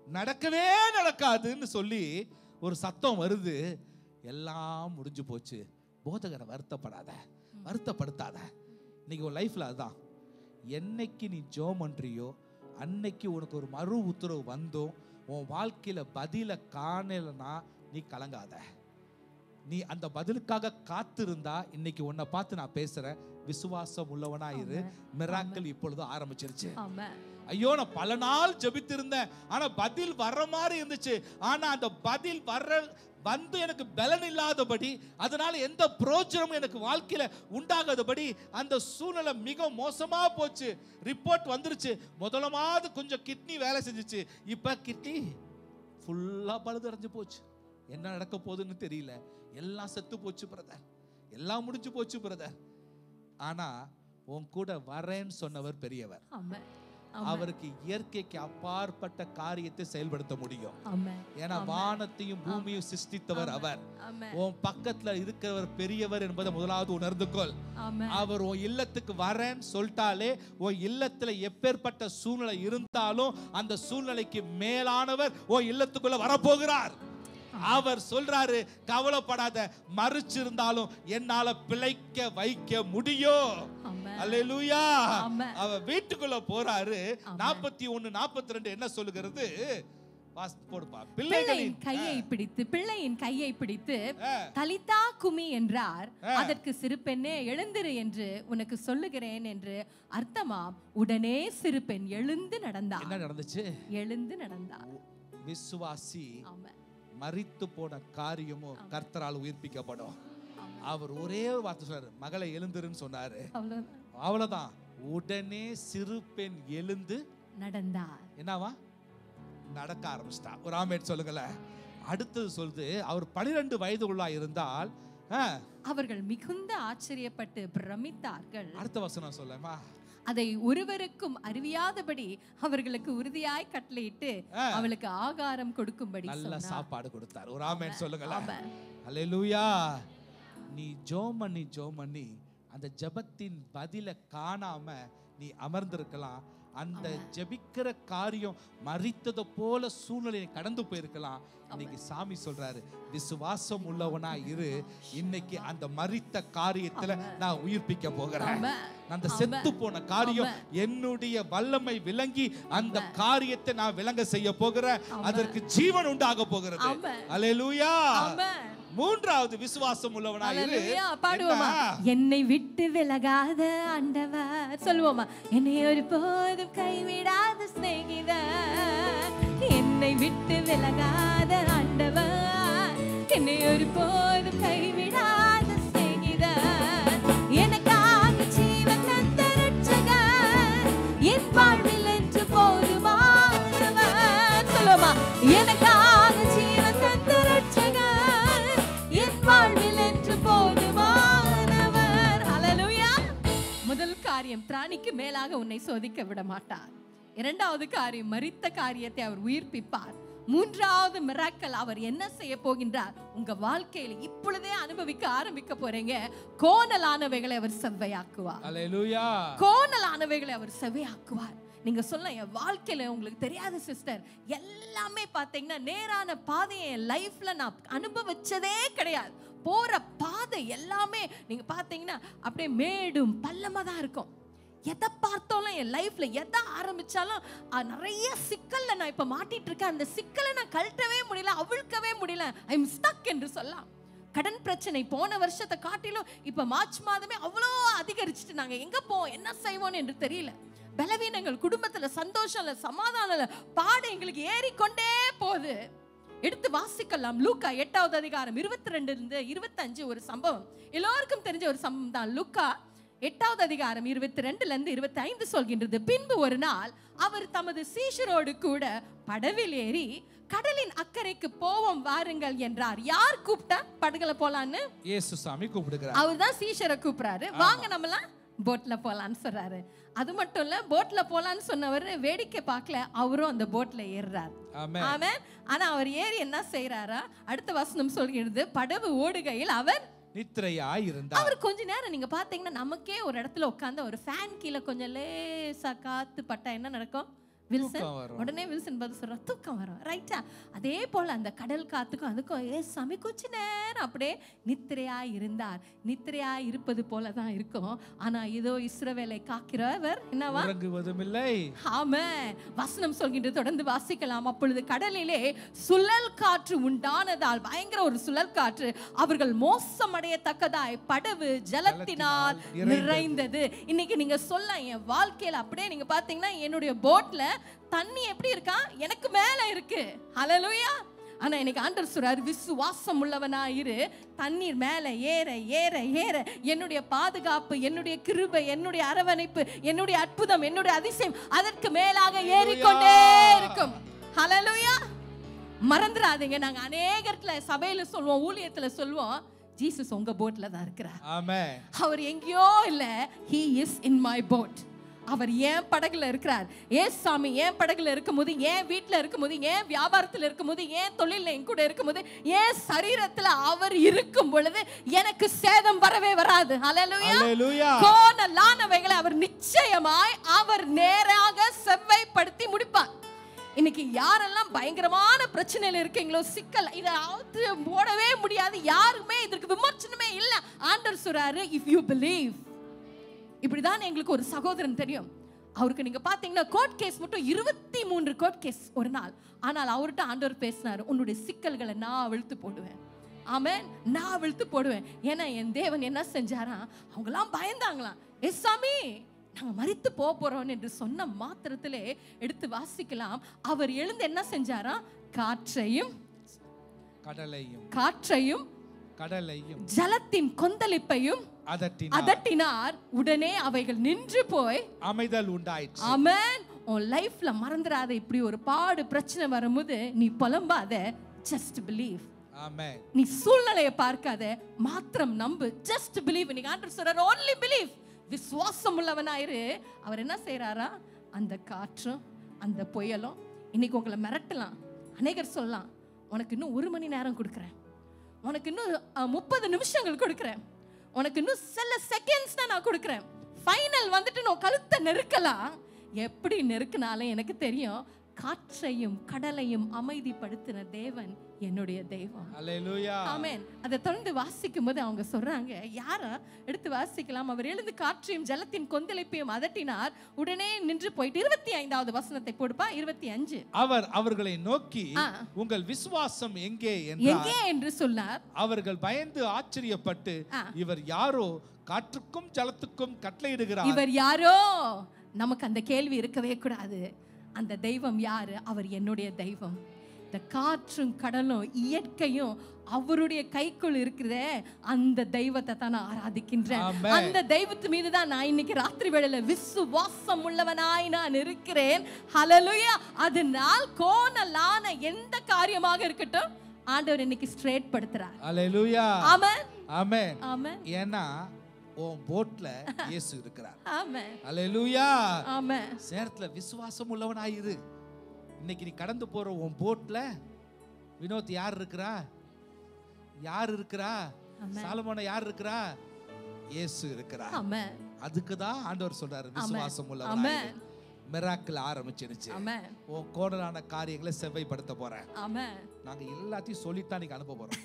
நடக்கவே நடக்காதுன்னு சொல்லி ஒரு சத்தம் வருது. எல்லாம் முடிஞ்சு போச்சு. போதகரை வருத்தப்படுத்தாத. இன்னைக்கு ஒரு லைஃப்ல அதுதான், என்னைக்கு நீ ஜெபம் பண்றியோ அன்னைக்கு உனக்கு ஒரு மறு உத்தரவு வந்தும் உன் வாழ்க்கையில பதில காணலனா நீ கலங்காத. நீ அந்த பதிலுக்காக காத்திருந்தா இன்னைக்கு உன்னை பார்த்து நான் பேசுறேன், விசுவாசம் உள்ளவனாயிரு. மிராக்கிள் இப்பொழுது ஆரம்பிச்சிருச்சு. ஐயோ நான் பல நாள் ஜெபித்திருந்தேன், ஆனா பதில் வர்ற மாதிரி இருந்துச்சு, ஆனா அந்த பதில் வந்து எனக்கு பலன் இல்லாதபடி, அதனால எந்த பிரோஜனமும் எனக்கு வாழ்க்கையில உண்டாகாதபடி அந்த சூழ்நிலை மிக மோசமா போச்சு. ரிப்போர்ட் வந்துருச்சு, முதலமாவது கொஞ்சம் கிட்னி வேலை செஞ்சுச்சு, இப்ப கிட்னி ஃபுல்லா பழுதடைஞ்சு போச்சு. என்ன நடக்க போகுதுன்னு தெரியல, எல்லாம் செத்து போச்சு பிரதர், எல்லாம் முடிஞ்சு போச்சு பிரதர். ஆனா உன் கூட வரேன்னு சொன்னவர் பெரியவர். அவருக்கு இயற்கைக்கு அப்பாற்பட்ட காரியத்தை செயல்படுத்த முடியும். ஏன்னா வானத்தையும் பூமியும் சிருஷ்டித்தவர் அவர். உன் பக்கத்துல இருக்கிறவர் பெரியவர் என்பதை முதலாவது உணர்ந்துக்கொள். அவர் உன் இல்லத்துக்கு வரேன்னு சொல்லிட்டாலே உன் இல்லத்துல எப்பேற்பட்ட சூழ்நிலை இருந்தாலும் அந்த சூழ்நிலைக்கு மேலானவர் உன் இல்லத்துக்குள்ள வரப்போகிறார். அவர் சொல்றாரு, கவலைப்படாத, மறிச்சிருந்தாலும் என்னால பிழைக்க வைக்க முடியும். அல்லேலூயா. அவர் வீட்டுக்குள்ள போறாரு. 41-42 என்ன சொல்லுகிறது? பிள்ளையின் கையை பிடித்து தலிதா குமி என்றார். அதற்கு சிறு பெண்ணே எழுந்திரு என்று உனக்கு சொல்லுகிறேன் என்று அர்த்தமாம். உடனே சிறு பெண் எழுந்து நடந்தார். என்ன நடந்துச்சு? எழுந்து நடந்தார். விசுவாசி மரித்து போன காரியமும் கர்த்தரால் உயிர்ப்பிக்கப்படும். அவர் ஒரே வார்த்தை சொன்னாரு, மகளை எழுந்துருன்னு சொன்னாரு. அவ்வளவுதான். உடனே சிறு பெண் எழுந்து நடந்தார். என்னவா? நடக்க ஆரம்பிச்சிட்டா. ஒரு ஆமென் சொல்லுங்களேன். அடுத்தது சொல்லுது, அவர் 12 வயதுள்ளா இருந்தால் அவர்கள் மிகுந்த ஆச்சரியப்பட்டு பிரமித்தார்கள். அடுத்த வசனம் சொல்லமா? அதை ஒருவருக்கும் அறிவியாதபடி அவர்களுக்கு உறுதியாய் கட்டளையிட்டு அவளுக்கு ஆகாரம் கொடுக்கும்படி நல்ல சாப்பாடு கொடுத்தார். ஒரு ஆமென் சொல்லுங்களேன். அல்லேலூயா. நீ ஜெபம் பண்ணி அந்த ஜெபத்தின் பதில காணாம நீ அமர்ந்திருக்கலாம். அந்த ஜெபிக்கிற காரியம் மரித்தது போல சூழ்நிலையை கடந்து போயிருக்கலாம். இன்னைக்கு சாமி சொல்றாரு, விசுவாசம் உள்ளவனா இரு. இன்னைக்கு அந்த மரித்த காரியத்துல நான் உயிர்ப்பிக்க போகிறேன். அந்த செத்து போன காரியம் என்னுடைய வல்லமை விளங்கி அந்த காரியத்தை நான் விளங்க செய்ய போகிறேன். அதற்கு ஜீவன் உண்டாக போகிறது. அல்லேலூயா. மூன்றாவது விசுவாசம் உள்ளவனாய் இரு. பாடுவோமா? என்னை விட்டு விலகாத ஆண்டவர். சொல்லுவோமா? என்னை ஒருபோதும் கைவிடாத சிநேகிதர். என்னை விட்டு விலகாத ஆண்டவர். என்னை ஒருபோதும் கைவிடாத சிநேகிதர். எனக்காக ஜீவன் தந்த ரட்சகர். என் வாழ்வில் என்று போதுமானவர். சொல்லுவோமா? எனக்காக ஜீவன் தந்த ரட்சகர். என் வாழ்வில் என்று போதுமானவர். ஹல்லேலூயா. முதல் காரியம், திராணிக்கு மேலாக உன்னை சோதிக்க விட மாட்டார். இரண்டாவது காரியம், மரித்த காரியத்தை அவர் உயிர்ப்பிப்பார். மூன்றாவது மிராக்கல், அவர் என்ன செய்ய போகின்றார்? உங்க வாழ்க்கையில இப்பொழுதே அனுபவிக்க ஆரம்பிக்க போறீங்க. கோணலானவைகளை அவர் செவ்வையாக்குவார். அல்லேலூயா. கோணலானவைகளை அவர் செவ்வையாக்குவார். நீங்க சொல்ல, என் வாழ்க்கையில உங்களுக்கு தெரியாத சிஸ்டர், எல்லாமே பாத்தீங்கன்னா நேரான பாதையை என் லைஃப்ல நான் அனுபவிச்சதே கிடையாது. போற பாதை எல்லாமே நீங்க பாத்தீங்கன்னா அப்படியே மேடும் பள்ளமா தான் இருக்கும். எதை பார்த்தாலும் என் லைஃப்ல எதை ஆரம்பிச்சாலும் நிறைய சிக்கல்ல நான் இப்ப மாட்டிட்டு இருக்கேன். அந்த சிக்கலை நான் கழட்டவே முடியல, அவிழ்க்கவே முடியல. ஐ எம் ஸ்டக் என்று சொல்லலாம். கடன் பிரச்சனை போன வருஷத்தை காட்டிலும் இப்ப மார்ச் மாதமே அவ்வளோ அதிகரிச்சுட்டு நாங்க எங்க போவோம், என்ன செய்வோம் என்று தெரியல. பலவீனங்கள், குடும்பத்துல சந்தோஷம் இல்ல, சமாதானம் இல்ல, பாடு எங்களுக்கு ஏறிக்கொண்டே போகுது. எடுத்து வாசிக்கலாம். லூக்கா 8வது அதிகாரம் 22-25 ஒரு சம்பவம். எல்லோருக்கும் தெரிஞ்ச ஒரு சம்பவம் தான். லூக்கா 8வது அதிகாரம் 22-25 சொல்கின்றது. பின்பு ஒரு நாள் அவர் தமது சீஷரோடு கூட படவில் ஏறி கடலின் அக்கறைக்கு போவோம் வாருங்கள் என்றார். யார் கூப்பிட்டா படகுல போலான்னு? இயேசு சாமி கூப்பிடுகிறார். அவர் தான் சீஷரை கூப்பிடுறாரு. வாங்க நம்மலாம் போட்ல போலான்னு சொல்றாரு. அது மட்டும் இல்ல, போட்ல போலான்னு சொன்னவர் வேடிக்கை பார்க்கல, அவரும் அந்த போட்ல ஏறுறாரு. ஆமென். ஆனா அவர் ஏறி என்ன செய்யறாரா? அடுத்த வசனம் சொல்கிறது, படகு ஓடுகையில் அவர் நித்திரையாய் இருந்தார். அவர் கொஞ்ச நேரம் நீங்க பாத்தீங்கன்னா நமக்கே ஒரு இடத்துல உட்கார்ந்து ஒரு ஃபேன் கீழே கொஞ்சம் லேசா காத்து பட்டா என்ன நடக்கும்? வில்சன் உடனே வில்சன் பதில் சொல்ற, தூக்கம் வரும். ரைட்டா? அதே போல அந்த கடல் காத்துக்கும் அதுக்கும் சாமி கொஞ்ச நேரம் அப்படியே நித்திரையாய் இருந்தார். நித்திரையாய் இருப்பது போலதான் இருக்கும். ஆனா இதோ இஸ்ரவேலை காக்கிறவர் என்னவா? உறங்குவதும் இல்லை. ஆமென். வசனம் சொல்கின்ற, தொடர்ந்து வாசிக்கலாம். அப்பொழுது கடலிலே சுழல் காற்று உண்டானதால், பயங்கர ஒரு சுழல் காற்று, அவர்கள் மோசமடையத்தக்கதாய் படகு ஜலத்தினால் நிறைந்தது. இன்னைக்கு நீங்க சொல்ல, என் வாழ்க்கையில அப்படியே நீங்க பாத்தீங்கன்னா என்னுடைய போட்ல தண்ணி எப்படி இருக்கா? எனக்கு மேல இருக்கு. ஹல்லேலூயா. ஆனா எனக்கு ஆண்டவர் சொல்றாரு, விசுவாசம் உள்ளவனா இரு. தண்ணீர் மேல ஏற ஏற ஏற என்னுடைய பாதுகாப்பு, என்னுடைய கிருபை, என்னுடைய அரவணைப்பு, என்னுடைய அற்புதம், என்னுடைய அதிசயம் அதற்கு மேலாக ஏறிக்கொண்டே இருக்கும். ஹல்லேலூயா. மறந்துடாதீங்க, நாங்க அநேகத்துல சபையில சொல்வோம், ஊழியத்துல சொல்வோம், ஜீசஸ் உங்க போட்ல தான் இருக்கிறார். ஆமென். அவர் எங்கேயோ இல்ல, he is in my boat. அவர் ஏன் படகுல இருக்கிறார். ஏன் சாமி ஏன் படகுல இருக்கும்போது, ஏன் வீட்டுல இருக்கும்போது, ஏன் வியாபாரத்துல இருக்கும்போது, ஏன் தொழில என் கூட இருக்கும்போது, ஏன் சரீரத்துல அவர் இருக்கும் பொழுது எனக்கு சேதம் வரவே வராது. ஹல்லேலூயா. கோணலானவைகளை அவர் நிச்சயமாய் அவர் நேராக செவ்வாய்ப்படுத்தி முடிப்பார். இன்னைக்கு யாரெல்லாம் பயங்கரமான பிரச்சனையில இருக்கீங்களோ, சிக்கல், இதை போடவே முடியாது, யாருமே இதற்கு விமர்சனமே இல்லை. ஆண்டவர் சொல்றாரு, இஃப் யூ பிலீவ். இப்படிதான் எங்களுக்கு ஒரு சகோதரன் தெரியும். அவருக்கு நீங்க பாத்தீங்கன்னா கோர்ட் கேஸ் மட்டும் 23 கோர்ட் கேஸ் ஒரு நாள். ஆனால் அவர்கிட்ட ஆண்டவர் பேசினாரு, உன்னுடைய சிக்கல்களை நான் அவிழ்த்து போடுவேன். ஆமென், நான் அவிழ்த்து போடுவேன். ஏன்னா என் தேவன் என்ன செஞ்சாரா, அவங்களாம் பயந்தாங்களாம், எஸ் சாமி நாங்க மரித்து போறோம் என்று சொன்ன மாத்திரத்திலே எடுத்து வாசிக்கலாம். அவர் எழுந்து என்ன செஞ்சாரா, காற்றையும் கடலையும் ஜலத்தின் கொந்தளிப்பையும் அதட்டினார். உடனே அவைகள் நின்று போய் அமைதல் உண்டாயிற்று. ஆமென். உன் லைஃப்ல மறந்துடாத, இப்படி ஒரு பாடு பிரச்சனை வரும்போது நீ புலம்பாத, ஜஸ்ட் பிலீவ். ஆமென். நீ சூழ்நிலையை பார்க்காத, மாத்திரம் நம்பு, ஜஸ்ட் பிலீவ். நீங்க ஆண்டவர் சொல்றாரு, only believe. விசுவாசம் உள்ளவனாயிரு. அவர் என்ன செய்யறாரா, அந்த காற்றும் அந்த புயலும் இன்னைக்கு உங்களை மிரட்டலாம். அநேகர் சொல்லலாம், உனக்கு இன்னும் 1 மணி நேரம் கொடுக்குறேன், உனக்கு இன்னும் 30 நிமிஷங்கள் கொடுக்குறேன், உனக்கு இன்னும் சில செகண்ட்ஸ் தான் நான் கொடுக்குறேன், ஃபைனல் வந்துட்டு நான் கழுத்தை நெருக்கலாம். எப்படி நெருக்கினாலும் எனக்கு தெரியும், காற்றையும் கடலையும் அமைதிப்படுத்தின தேவன் என்னுடைய தெய்வம். அல்லேலூயா. ஆமென். அதை தொடர்ந்து வாசிக்கும் போது அவங்க சொல்றாங்க, யார எடுத்து வாசிக்கலாம். அவர் எழுந்து காற்றையும் ஜலத்தின் கொந்தளிப்பையும் அதட்டினார், உடனே நின்று போயிட்டு 25வது வசனத்தை போடுப்பா. 25. அவர் அவர்களை நோக்கி, உங்கள் விசுவாசம் எங்கே என்று சொன்னார். அவர்கள் பயந்து ஆச்சரியப்பட்டு, இவர் யாரோ காற்றுக்கும் ஜலத்துக்கும் கட்டளையிடுகிறார். இவர் யாரோ? நமக்கு அந்த கேள்வி இருக்கவே கூடாது. அந்த தெய்வம் யாரு? அவர் என்னுடைய தெய்வம். இந்த காற்றும் கடலும் இயற்கையும் அவருடைய கைக்குள் இருக்கிறதே, அந்த தெய்வத்தை தான் நான் ஆராதிக்கின்றேன். அந்த தெய்வத்து மீது தான் நான் இன்னைக்கு ராத்திரி வேளையில விசுவாசம் உள்ளவனாய் நான் இருக்கிறேன். ஹல்லேலூயா. அதனால் கோணலான எந்த காரியமாக இருக்கட்டும், ஆண்டவர் இன்னைக்கு ஸ்ட்ரெயிட் படுத்துறார். ஹல்லேலூயா. ஆமென். ஆமென். ஆமென். ஏன்னா உன் போட்ல இயேசு இருக்கிறார். ஆமென். ஹல்லேலூயா. ஆமென். சேர்த்துல விசுவாசம் உள்ளவனாயிரு. இன்னைக்கு நீ கடந்து போற உன் போட்ல வினோத் யார் இருக்கிறா? யார் இருக்கிறா? சாலமோன யார் இருக்கிறா? இயேசு இருக்கிறார். ஆமென். அதுக்கு தான் ஆண்டவர் சொல்றாரு, விசுவாசம் உள்ளவனாயிரு. மிராக்கிள் ஆரம்பிச்சிருச்சு. ஆமென். உன் கோணலான காரியங்களை செவ்வாய்ப்படுத்த போறேன். ஆமென். நாங்க எல்லாத்தையும் சொல்லித்தான் நீங்க அனுப்ப போறோம்.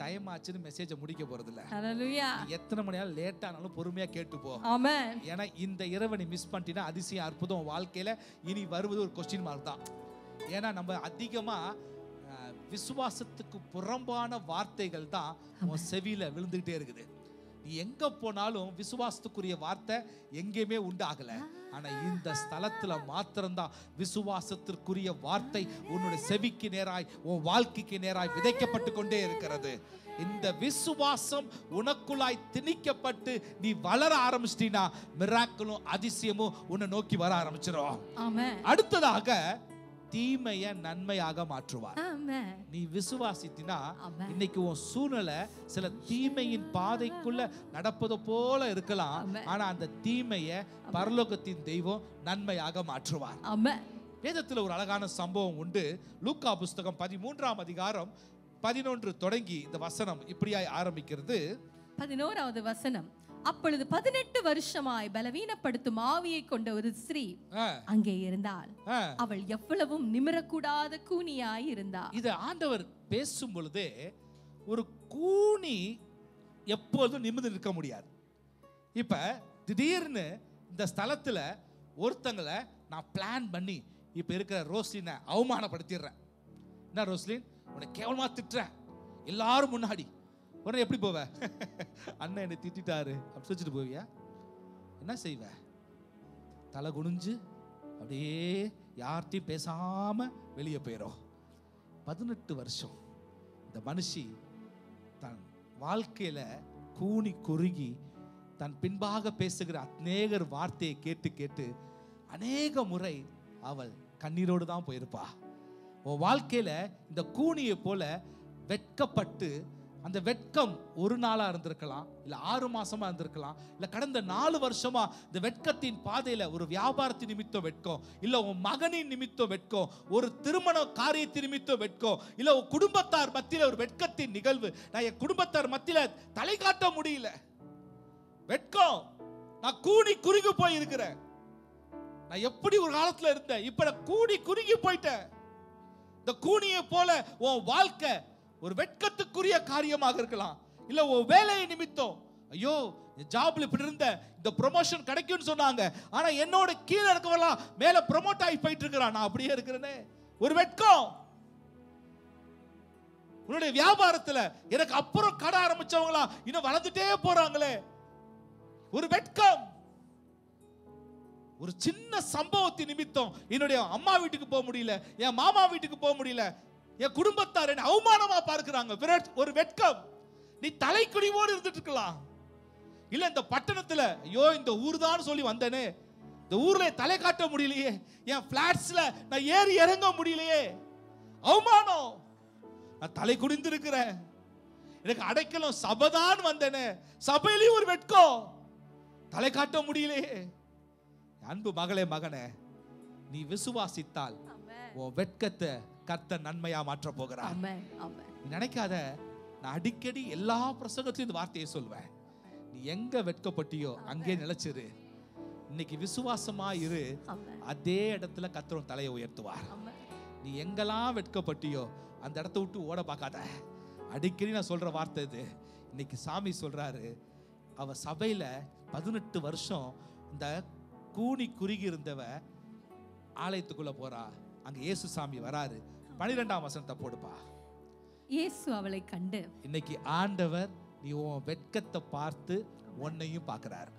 டைம் ஆச்சுன்னு மெசேஜை முடிக்க போறது இல்ல. ஹல்லேலூயா. எத்தனை மணி நேரம் லேட் ஆனாலும் பொறுமையா கேட்டு போ. ஆமென். ஏன்னா இந்த இரவை நீ மிஸ் பண்ணிட்டீனா அதிசயம் அற்புதம் வாழ்க்கையில இனி வருவது ஒரு கொஸ்டின் மார்க் தான். ஏன்னா நம்ம அதிகமா விசுவாசத்துக்கு புறம்பான வார்த்தைகள் தான் உன் செவியில விழுந்துகிட்டே இருக்குது. நீ எங்க போனாலும் விசுவாசத்துக்குரிய வார்த்தை எங்கேயுமே உண்டாகல. ஆனா இந்த ஸ்தலத்துல மாத்திரம்தான் விசுவாசத்திற்குரிய வார்த்தை உன்னுடைய செவிக்கு நேராய் உன் வாழ்க்கைக்கு நேராய் விதைக்கப்பட்டு கொண்டே இருக்கிறது. இந்த விசுவாசம் உனக்குள்ளாய் திணிக்கப்பட்டு நீ வளர ஆரம்பிச்சிட்டீனா மிராக்கிளும் அதிசயமும் உன்னை நோக்கி வர ஆரம்பிச்சிடும். அடுத்ததாக தீமைய நன்மையாக மாற்றுவார். நீ விசுவாசித்தினா இன்னைக்கு உன் சூழ்நிலை சில தீமையின் பாதைக்குள்ள நடப்பது போல இருக்கலாம். ஆனா அந்த தீமைய பரலோகத்தின் தெய்வம் நன்மையாக மாற்றுவார். வேதத்தில் ஒரு அழகான சம்பவம் உண்டு. லூக்கா புஸ்தகம் 13ஆம் அதிகாரம் 11 தொடங்கி இந்த வசனம் இப்படியாய் ஆரம்பிக்கிறது. 11வது வசனம். அப்பொழுது 18 வருஷமாய் பலவீனப்படுத்தும் ஆவியை கொண்ட ஒரு ஸ்திரீ அங்கே இருந்தாள். அவள் எவ்வளவும் நிமிரக்கூடாத கூனியாய் இருந்தாள். இது ஆண்டவர் பேசும் பொழுதே, ஒரு கூனி எப்போதும் நிமிர்ந்து நிற்க முடியாது. இப்ப திடீர்னு இந்த ஸ்தலத்துல ஒருத்தங்களை நான் பிளான் பண்ணி இப்ப இருக்கிற ரோஸ்லினை அவமானப்படுத்திடுறேன். என்ன ரோஸ்லின், உன்னை கேவலமா திட்டுறேன் எல்லாரும் முன்னாடி. உடனே எப்படி போவ? அண்ணன் என்னை திட்டாரு அப்படி சொல்லிட்டு போவியா? என்ன செய்வ? தலை குனிஞ்சு அப்படியே யார்கிட்டையும் பேசாம வெளியே போயிடும். 18 வருஷம் இந்த மனுஷி தன் வாழ்க்கையில கூனி குறுகி தன் பின்பாக பேசுகிற அநேகர் வார்த்தையை கேட்டு கேட்டு அநேக முறை அவள் கண்ணீரோடு தான் போயிருப்பா. உன் வாழ்க்கையில இந்த கூனியை போல வெட்கப்பட்டு அந்த வெட்கம் ஒரு நாளா இருந்திருக்கலாம், இல்ல 6 மாசமா இருந்திருக்கலாம், இல்ல கடந்த 4 வருஷமா இந்த வெட்கத்தின் பாதையில ஒரு வியாபாரத்தின் நிமித்தம் வெட்கம், இல்ல உன் மகனின் நிமித்தம் வெட்கம், ஒரு திருமண காரியத்தின் நிமித்தம் வெட்கம், இல்ல உன் குடும்பத்தார் மத்தியில ஒரு வெட்கத்தின் நிகழ்வு. நான் என் குடும்பத்தார் மத்தியில தலை காட்ட முடியல, வெட்கம். நான் கூடி குறுகி போய் இருக்கிறேன். நான் எப்படி ஒரு காலத்துல இருந்தேன், இப்ப நான் கூடி குறுகி போயிட்டேன். இந்த கூனியை போல உன் வாழ்க்கை ஒரு வெட்கத்துக்குரிய காரியமாக இருக்கலாம். இல்ல உன் வேலையை நிமித்தம், ஐயோ ஜாப்ல இப்படி இருந்த, இந்த ப்ரொமோஷன் கிடைக்கும்னு சொன்னாங்க, ஆனா என்னோட கீழே இருக்கவெல்லாம் மேல ப்ரொமோட் ஆகி போயிட்டு இருக்கிறான், நான் அப்படியே இருக்கிறேனே, ஒரு வெட்கம். உன்னுடைய வியாபாரத்துல எனக்கு அப்புறம் கடை ஆரம்பிச்சவங்களா இன்னும் வளர்ந்துட்டே போறாங்களே, ஒரு வெட்கம். ஒரு சின்ன சம்பவத்தின் நிமித்தம் என்னுடைய அம்மா வீட்டுக்கு போக முடியல, என் மாமா வீட்டுக்கு போக முடியல, என் குடும்பத்தார் என்ன அவமானமா பார்க்கிறாங்க, ஒரு வெட்கம். நீ தலைக்குடிவோடு இருந்துட்டு இருக்கலாம். இல்ல இந்த பட்டணத்துல ஐயோ இந்த ஊர் தான் சொல்லி வந்தேனே, இந்த ஊர்ல தலை காட்ட முடியலையே, என் பிளாட்ஸ்ல நான் ஏறி இறங்க முடியலையே, அவமானம். நான் தலை குடிந்து இருக்கிறேன், எனக்கு அடைக்கலம் சபைதான் வந்தேனே, சபையிலையும் ஒரு வெட்கம், தலை காட்ட முடியலையே. அன்பு மகளே மகனே, நீ விசுவாசித்தால் உன் வெட்கத்தை கர்த்தர் நன்மையா மாற்ற போகிறார். நீ நினைக்காத, நான் அடிக்கடி எல்லா பிரசங்கத்திலும் இந்த வார்த்தையை சொல்வேன், நீ எங்க வெட்கப்பட்டியோ அங்கே நிலைச்சிரு. இன்னைக்கு விசுவாசமா இரு, அதே இடத்துல கர்த்தர் தலையை உயர்த்துவார். நீ எங்கெல்லாம் வெட்கப்பட்டியோ அந்த இடத்த விட்டு ஓட பார்க்காத. அடிக்கடி நான் சொல்ற வார்த்தை இது. இன்னைக்கு சாமி சொல்றாரு, அவ சபையில 18 வருஷம் இந்த கூனி குறுகி இருந்தவ ஆலயத்துக்குள்ள போறா. அங்க இயேசு சாமி வராரு. 12ஆம் வசனத்தை போடுப்பா. இயேசு அவளை கண்டு, இன்னைக்கு ஆண்டவர் நீ உன் வெட்கத்தை பார்த்து உன்னையும் பார்க்கிறார்.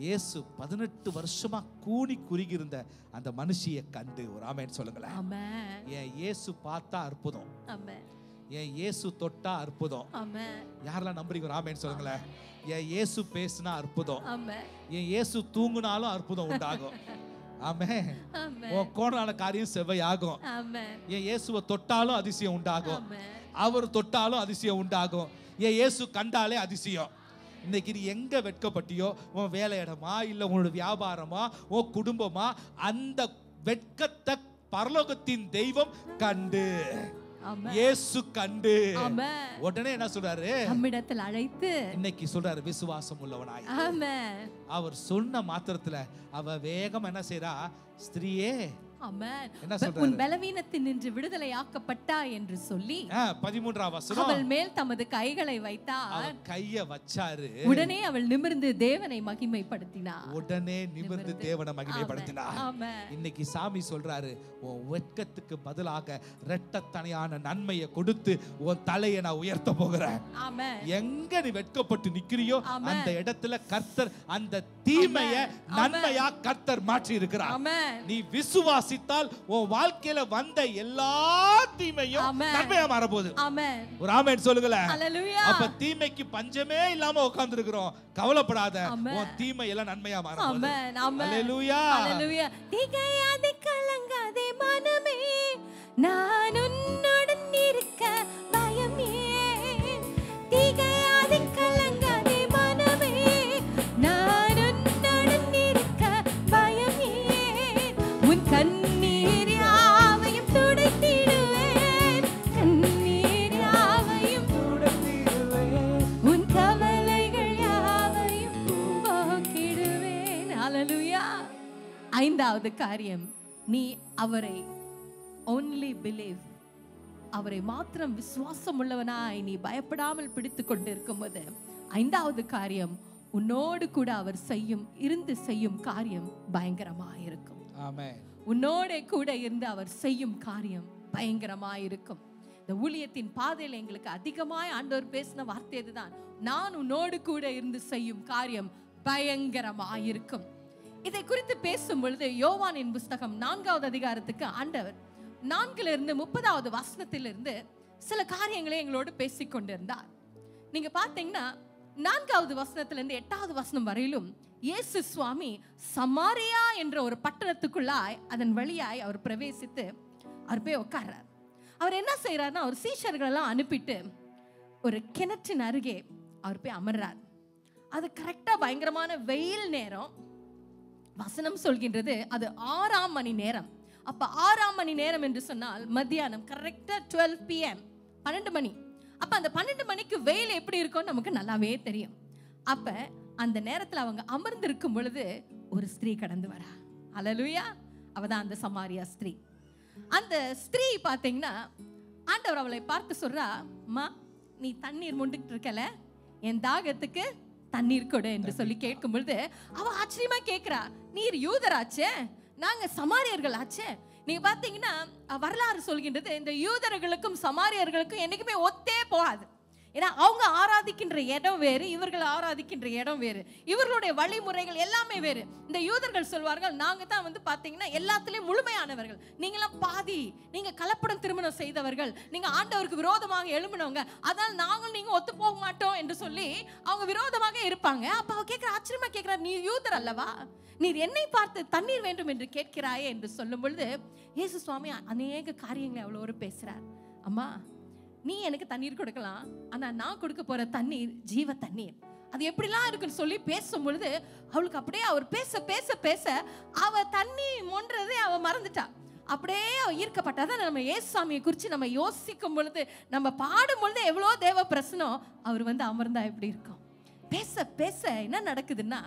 இயேசு 18 வருஷமா கூனி குறுகி இருந்த அந்த மனுஷியை கண்டு ஒரு ஆமென் சொல்லுங்களேன். என் இயேசு பார்த்தா அற்புதம், என் இயேசு தொட்டா அற்புதம். யாரெல்லாம் நம்புறீங்க ஒரு ஆமென் சொல்லுங்களேன். என் இயேசு பேசினா அற்புதம், என் இயேசு தூங்குனாலும் அற்புதம் உண்டாகும். ஆமென். உன் கோணான காரியம் செவ்வையாகும். என் இயேசுவை தொட்டாலும் அதிசயம் உண்டாகும், அவர் தொட்டாலும் அதிசயம் உண்டாகும். என் இயேசு கண்டாலே அதிசயம். இன்னைக்கு நீ எங்க வெட்கப்பட்டியோ, உன் வேலை இடமா இல்ல உன்னோட வியாபாரமா உன் குடும்பமா, அந்த வெட்கத்தை பரலோகத்தின் தெய்வம் கண்டு, இயேசு கண்டு உடனே என்ன சொல்றாரு, நம்மிடத்தில் அழைத்து இன்னைக்கு சொல்றாரு விசுவாசம் உள்ளவனாய். அவர் சொன்ன மாத்திரத்துல அவ வேகம் என்ன செய்றா, ஸ்திரியே உன் பலவீனத்தின் நின்று விடுதலையாக்கப்பட்டாய் என்று சொல்லி 13ஆம் வசனம், அவள் மேல் தமது கைகளை வைத்தார். கைய வச்சாரு, உடனே அவள் நிமிர்ந்து தேவனை மகிமைப்படுத்தினார். உடனே நிமிர்ந்து தேவனை மகிமைப்படுத்தினார். இன்னைக்கு சாமி சொல்றாரு, உன் வெட்கத்துக்கு பதிலாக இரட்டத்தனையான நன்மையை கொடுத்து உன் தலையை நான் உயர்த்த போகிறேன். எங்க நீ வெட்கப்பட்டு நிக்கிறியோ அந்த இடத்துல கர்த்தர் அந்த தீமையை நன்மையா கர்த்தர் மாற்றி இருக்கிறார். நீ விசுவாசித்தால் உன் வாழ்க்கையில வந்த எல்லா தீமையும் நன்மையா மாறப்போகுது. ஒரு ஆமென் சொல்லுங்களேன். அப்ப தீமைக்கு பஞ்சமே இல்லாம உட்கார்ந்து இருக்கிறோம், கவலைப்படாத, உன் தீமை எல்லாம் நன்மையா மாறப்போகுது. ஹல்லேலூயா. திகையாதே கலங்காதே மனமே, நான் உன்னுடன் இருக்க பயம் ஏன். திகையாதே கலங்காதே மனமே, நான் உன்னுடன் இருக்க பயம் ஏன். உன் கண்ணீர் யாவையும் துடைத்திடுவேன், கண்ணீர் யாவையும் துடைத்திடுவேன், உன் கவலைகள் யாவையும் போக்கிடுவேன். ஹல்லேலூயா. 5வது காரியம், நீ அவரை only believe, அவரை மாத்திரம் விசுவாசம் உள்ளவனாய் நீ பயப்படாமல் பிடித்து கொண்டிருக்கும் போது, 5வது காரியம், உன்னோடு கூட அவர் இருந்து செய்யும் காரியம் பயங்கரமாயிருக்கும். ஆமென். உன்னோட கூட இருந்து அவர் செய்யும் காரியம் பயங்கரமாயிருக்கும். இந்த ஊழியத்தின் பாதையில் எங்களுக்கு அதிகமாய் ஆண்டவர் பேசின வார்த்தை இதுதான், நான் உன்னோடு கூட இருந்து செய்யும் காரியம் பயங்கரமாயிருக்கும். இதை குறித்து பேசும் பொழுது யோவானின் புஸ்தகம் 4வது அதிகாரத்துக்கு ஆண்டவர் 4லிருந்து 30வது வசனத்திலிருந்து சில காரியங்களை எங்களோடு பேசிக் கொண்டிருந்தார். நீங்க பாத்தீங்கன்னா 4வது வசனத்திலிருந்து 8வது வசனம் வரையிலும் இயேசு சுவாமி சமாரியா என்ற ஒரு பட்டணத்துக்குள்ளாய் அதன் வழியாய் அவர் பிரவேசித்து அவர் போய் உட்கார்றார். அவர் என்ன செய்யறாருன்னா, அவர் சீஷர்கள் எல்லாம் அனுப்பிட்டு ஒரு கிணற்றின் அருகே அவர் போய் அமர்றார். அது கரெக்டா பயங்கரமான வெயில் நேரம். வசனம் சொல்கின்றது அது 6ஆம் மணி நேரம். அப்ப 6ஆம் மணி நேரம் என்று சொன்னால் மத்தியானம், கரெக்டா 12 PM, 12 மணி. அப்ப அந்த 12 மணிக்கு வெயில் எப்படி இருக்கும் நமக்கு நல்லாவே தெரியும். அப்ப அந்த நேரத்துல அவங்க அமர்ந்திருக்கும் பொழுது ஒரு ஸ்திரீ கடந்து வரா. அல்லேலூயா. அவதான் அந்த சமாரியா ஸ்திரீ. அந்த ஸ்திரீ பாத்தீங்கன்னா ஆண்டவர் அவளை பார்த்து சொல்றா, அம்மா நீ தண்ணீர் முண்டுகிட்டு இருக்கல, என் தாகத்துக்கு தண்ணீர் கொடு என்று சொல்லி கேட்கும் பொழுது அவ ஆச்சரியமா கேட்கிறா, நீர் யூதராச்சே, நாங்க சமாரியர்கள் ஆச்சே. நீங்க பாத்தீங்கன்னா வரலாறு சொல்கின்றது இந்த யூதர்களுக்கும் சமாரியர்களுக்கும் என்னைக்குமே ஒத்தே போகாது. ஏன்னா அவங்க ஆராதிக்கின்ற இடம் வேறு, இவர்கள் ஆராதிக்கின்ற இடம் வேறு, இவர்களுடைய வழிமுறைகள் எல்லாமே வேறு. இந்த யூதர்கள் சொல்வார்கள், நாங்க தான் பாத்தீங்கன்னா எல்லாத்துலயும் முழுமையானவர்கள், நீங்களாம் பாதி, நீங்க கலப்படம் திருமணம் செய்தவர்கள், நீங்க ஆண்டவருக்கு விரோதமாக எழும்பினவங்க, அதனால நாங்களும் நீங்க ஒத்து போக மாட்டோம் என்று சொல்லி அவங்க விரோதமாக இருப்பாங்க. அப்ப அவ கேட்கிற, ஆச்சரியமா கேட்கிறா, நீ யூதர் அல்லவா, நீர் என்னை பார்த்து தண்ணீர் வேண்டும் என்று கேட்கிறாயே என்று சொல்லும் பொழுது இயேசு சுவாமி அநேக காரியங்களை அவ்வளோ பேசுறார். அம்மா நீ எனக்கு தண்ணீர் கொடுக்கலாம், ஆனா நான் கொடுக்க போற தண்ணீர் ஜீவ தண்ணீர், அது எப்படிலாம் இருக்குன்னு சொல்லி பேசும் பொழுது அவளுக்கு அப்படியே அவர் பேச பேச பேச அவ தண்ணி மொன்றதை அவ மறந்துட்டா. அப்படியே அவ ஈர்க்கப்பட்டாதான் நம்ம இயேசுசாமியை குறித்து நம்ம யோசிக்கும் பொழுது, நம்ம பாடும் பொழுது எவ்வளோ தேவ பிரசனம் அவர் அமர்ந்தா எப்படி இருக்கும். பேச பேச என்ன நடக்குதுன்னா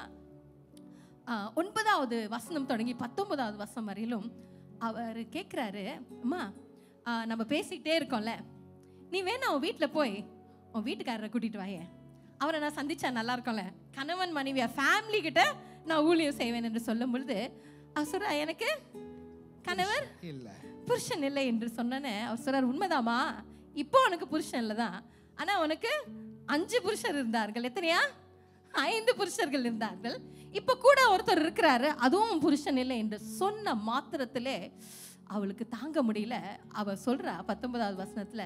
9வது வசனம் தொடங்கி 19வது வசனம் வரையிலும் அவர் கேட்குறாரு, அம்மா நம்ம பேசிக்கிட்டே இருக்கோம்ல, நீ வேணா உன் வீட்டில் போய் உன் வீட்டுக்காரரை கூட்டிட்டு வாயே, அவரை நான் சந்திச்சா நல்லா இருக்கும்ல, கணவன் மனைவியா ஃபேமிலி கிட்ட நான் ஊழியம் செய்வேன் என்று சொல்லும் பொழுது அவர் சொல்ற, எனக்கு கணவர் இல்லை புருஷன் இல்லை என்று சொன்னேன்னு அவர் சொல்றார், உண்மைதாமா, இப்போ உனக்கு புருஷன் இல்லை தான், ஆனா உனக்கு 5 புருஷர் இருந்தார்கள். எத்தனையா? 5 புருஷர்கள் இருந்தார்கள். இப்ப கூட ஒருத்தர் இருக்கிறாரு, அதுவும் புருஷன் இல்லை என்று சொன்ன மாத்திரத்திலே அவளுக்கு தாங்க முடியல. அவ சொல்றா 19வது வசனத்துல,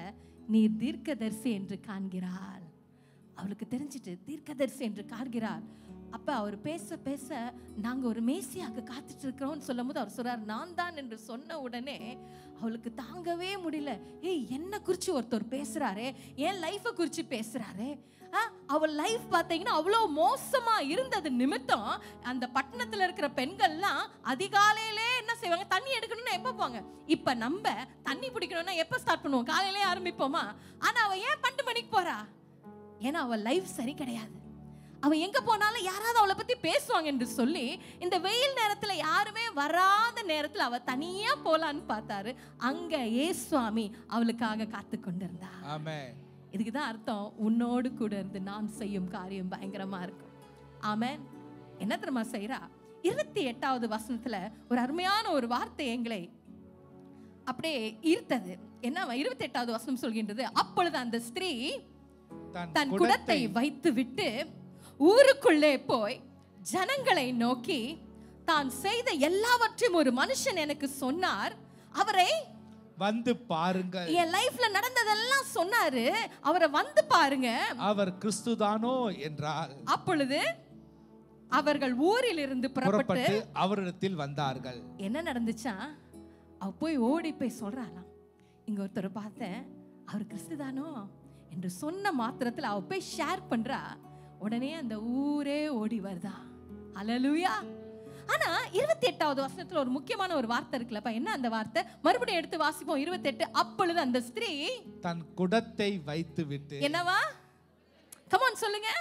நீ தீர்க்கதரிசி என்று காண்கிறாள். அவளுக்கு தெரிஞ்சிட்டு தீர்க்கதரிசி என்று காண்கிறாள். அப்ப அவர் பேச பேச நாங்க ஒரு மேசியாக்கு காத்துட்டு இருக்கிறோம்னு சொல்லும் போது அவர் சொல்றார், நான் தான் என்று சொன்ன உடனே அவளுக்கு தாங்கவே முடியல. ஏய், என்ன குறிச்சு ஒருத்தர் பேசுறாரு, என் லைஃபை குறிச்சு பேசுறாரு. அவள் லைஃப் பார்த்தீங்கன்னா அவ்வளோ மோசமா இருந்தது நிமித்தம் அந்த பட்டணத்துல இருக்கிற பெண்கள்லாம் அதிகாலையிலே என்ன செய்வாங்க, தண்ணி எடுக்கணும்னா எப்போ போவாங்க. இப்ப நம்ம தண்ணி பிடிக்கணும்னா எப்போ ஸ்டார்ட் பண்ணுவோம், காலையிலே ஆரம்பிப்போமா. ஆனா அவ ஏன் 12 மணிக்கு போறா? ஏன்னா அவள் லைஃப் சரி கிடையாது. அவன் எங்க போனாலும் யாராவது அவளை பத்தி பேசுவாங்க என்று சொல்லி இந்த வெயில் நேரத்துல யாருமே வராத நேரத்துல அவ தனியா போலான்னு பார்த்தாரு. அங்க இயேசுவாமி அவளுக்காக காத்து கொண்டிருந்தா. ஆமென். இதுக்குதான் அர்த்தம், உன்னோடு கூட இருந்து நான் செய்யும் காரியம் பயங்கரமா இருக்கும். ஆமென். என்ன தெரியுமா செய்யறா? 28வது வசனத்துல ஒரு அருமையான ஒரு வார்த்தை எங்களை அப்படியே ஈர்த்தது. என்ன 28வது வசனம் சொல்கின்றது, அப்பொழுது அந்த ஸ்திரீ தன் குடத்தை வைத்து விட்டு ஊருக்குள்ளே போய் ஜனங்களை நோக்கி, தான் செய்த எல்லாவற்றையும் ஒரு மனுஷன் எனக்கு சொன்னார், அவரை வந்து பாருங்க. என் லைஃப்ல நடந்ததெல்லாம் சொன்னாரு, அவரை வந்து பாருங்க, அவர் கிறிஸ்துதானோ என்றால். அப்பொழுது அவர்கள் ஊரில் இருந்து புறப்பட்டு அவரிடத்தில் வந்தார்கள். என்ன நடந்துச்சா? அவ போய் ஓடி போய் சொல்றாளாம், இங்க ஒருத்தர் பார்த்தேன், அவர் கிறிஸ்துதானோ என்று சொன்ன மாத்திரத்தில் அவ போய் ஷேர் பண்றா. உடனே அந்த ஊரே ஓடி வருதா. அல்லேலூயா. ஆனா 28வது வசனத்துல ஒரு முக்கியமான ஒரு வார்த்தை இருக்குல்லப்பா. என்ன அந்த வார்த்தை? மறுபடியும் எடுத்து வாசிப்போம். 28. அப்பொழுது அந்த ஸ்திரீ தன் குடத்தை வைத்து விட்டு. என்னவா? கமான் சொல்லுங்க.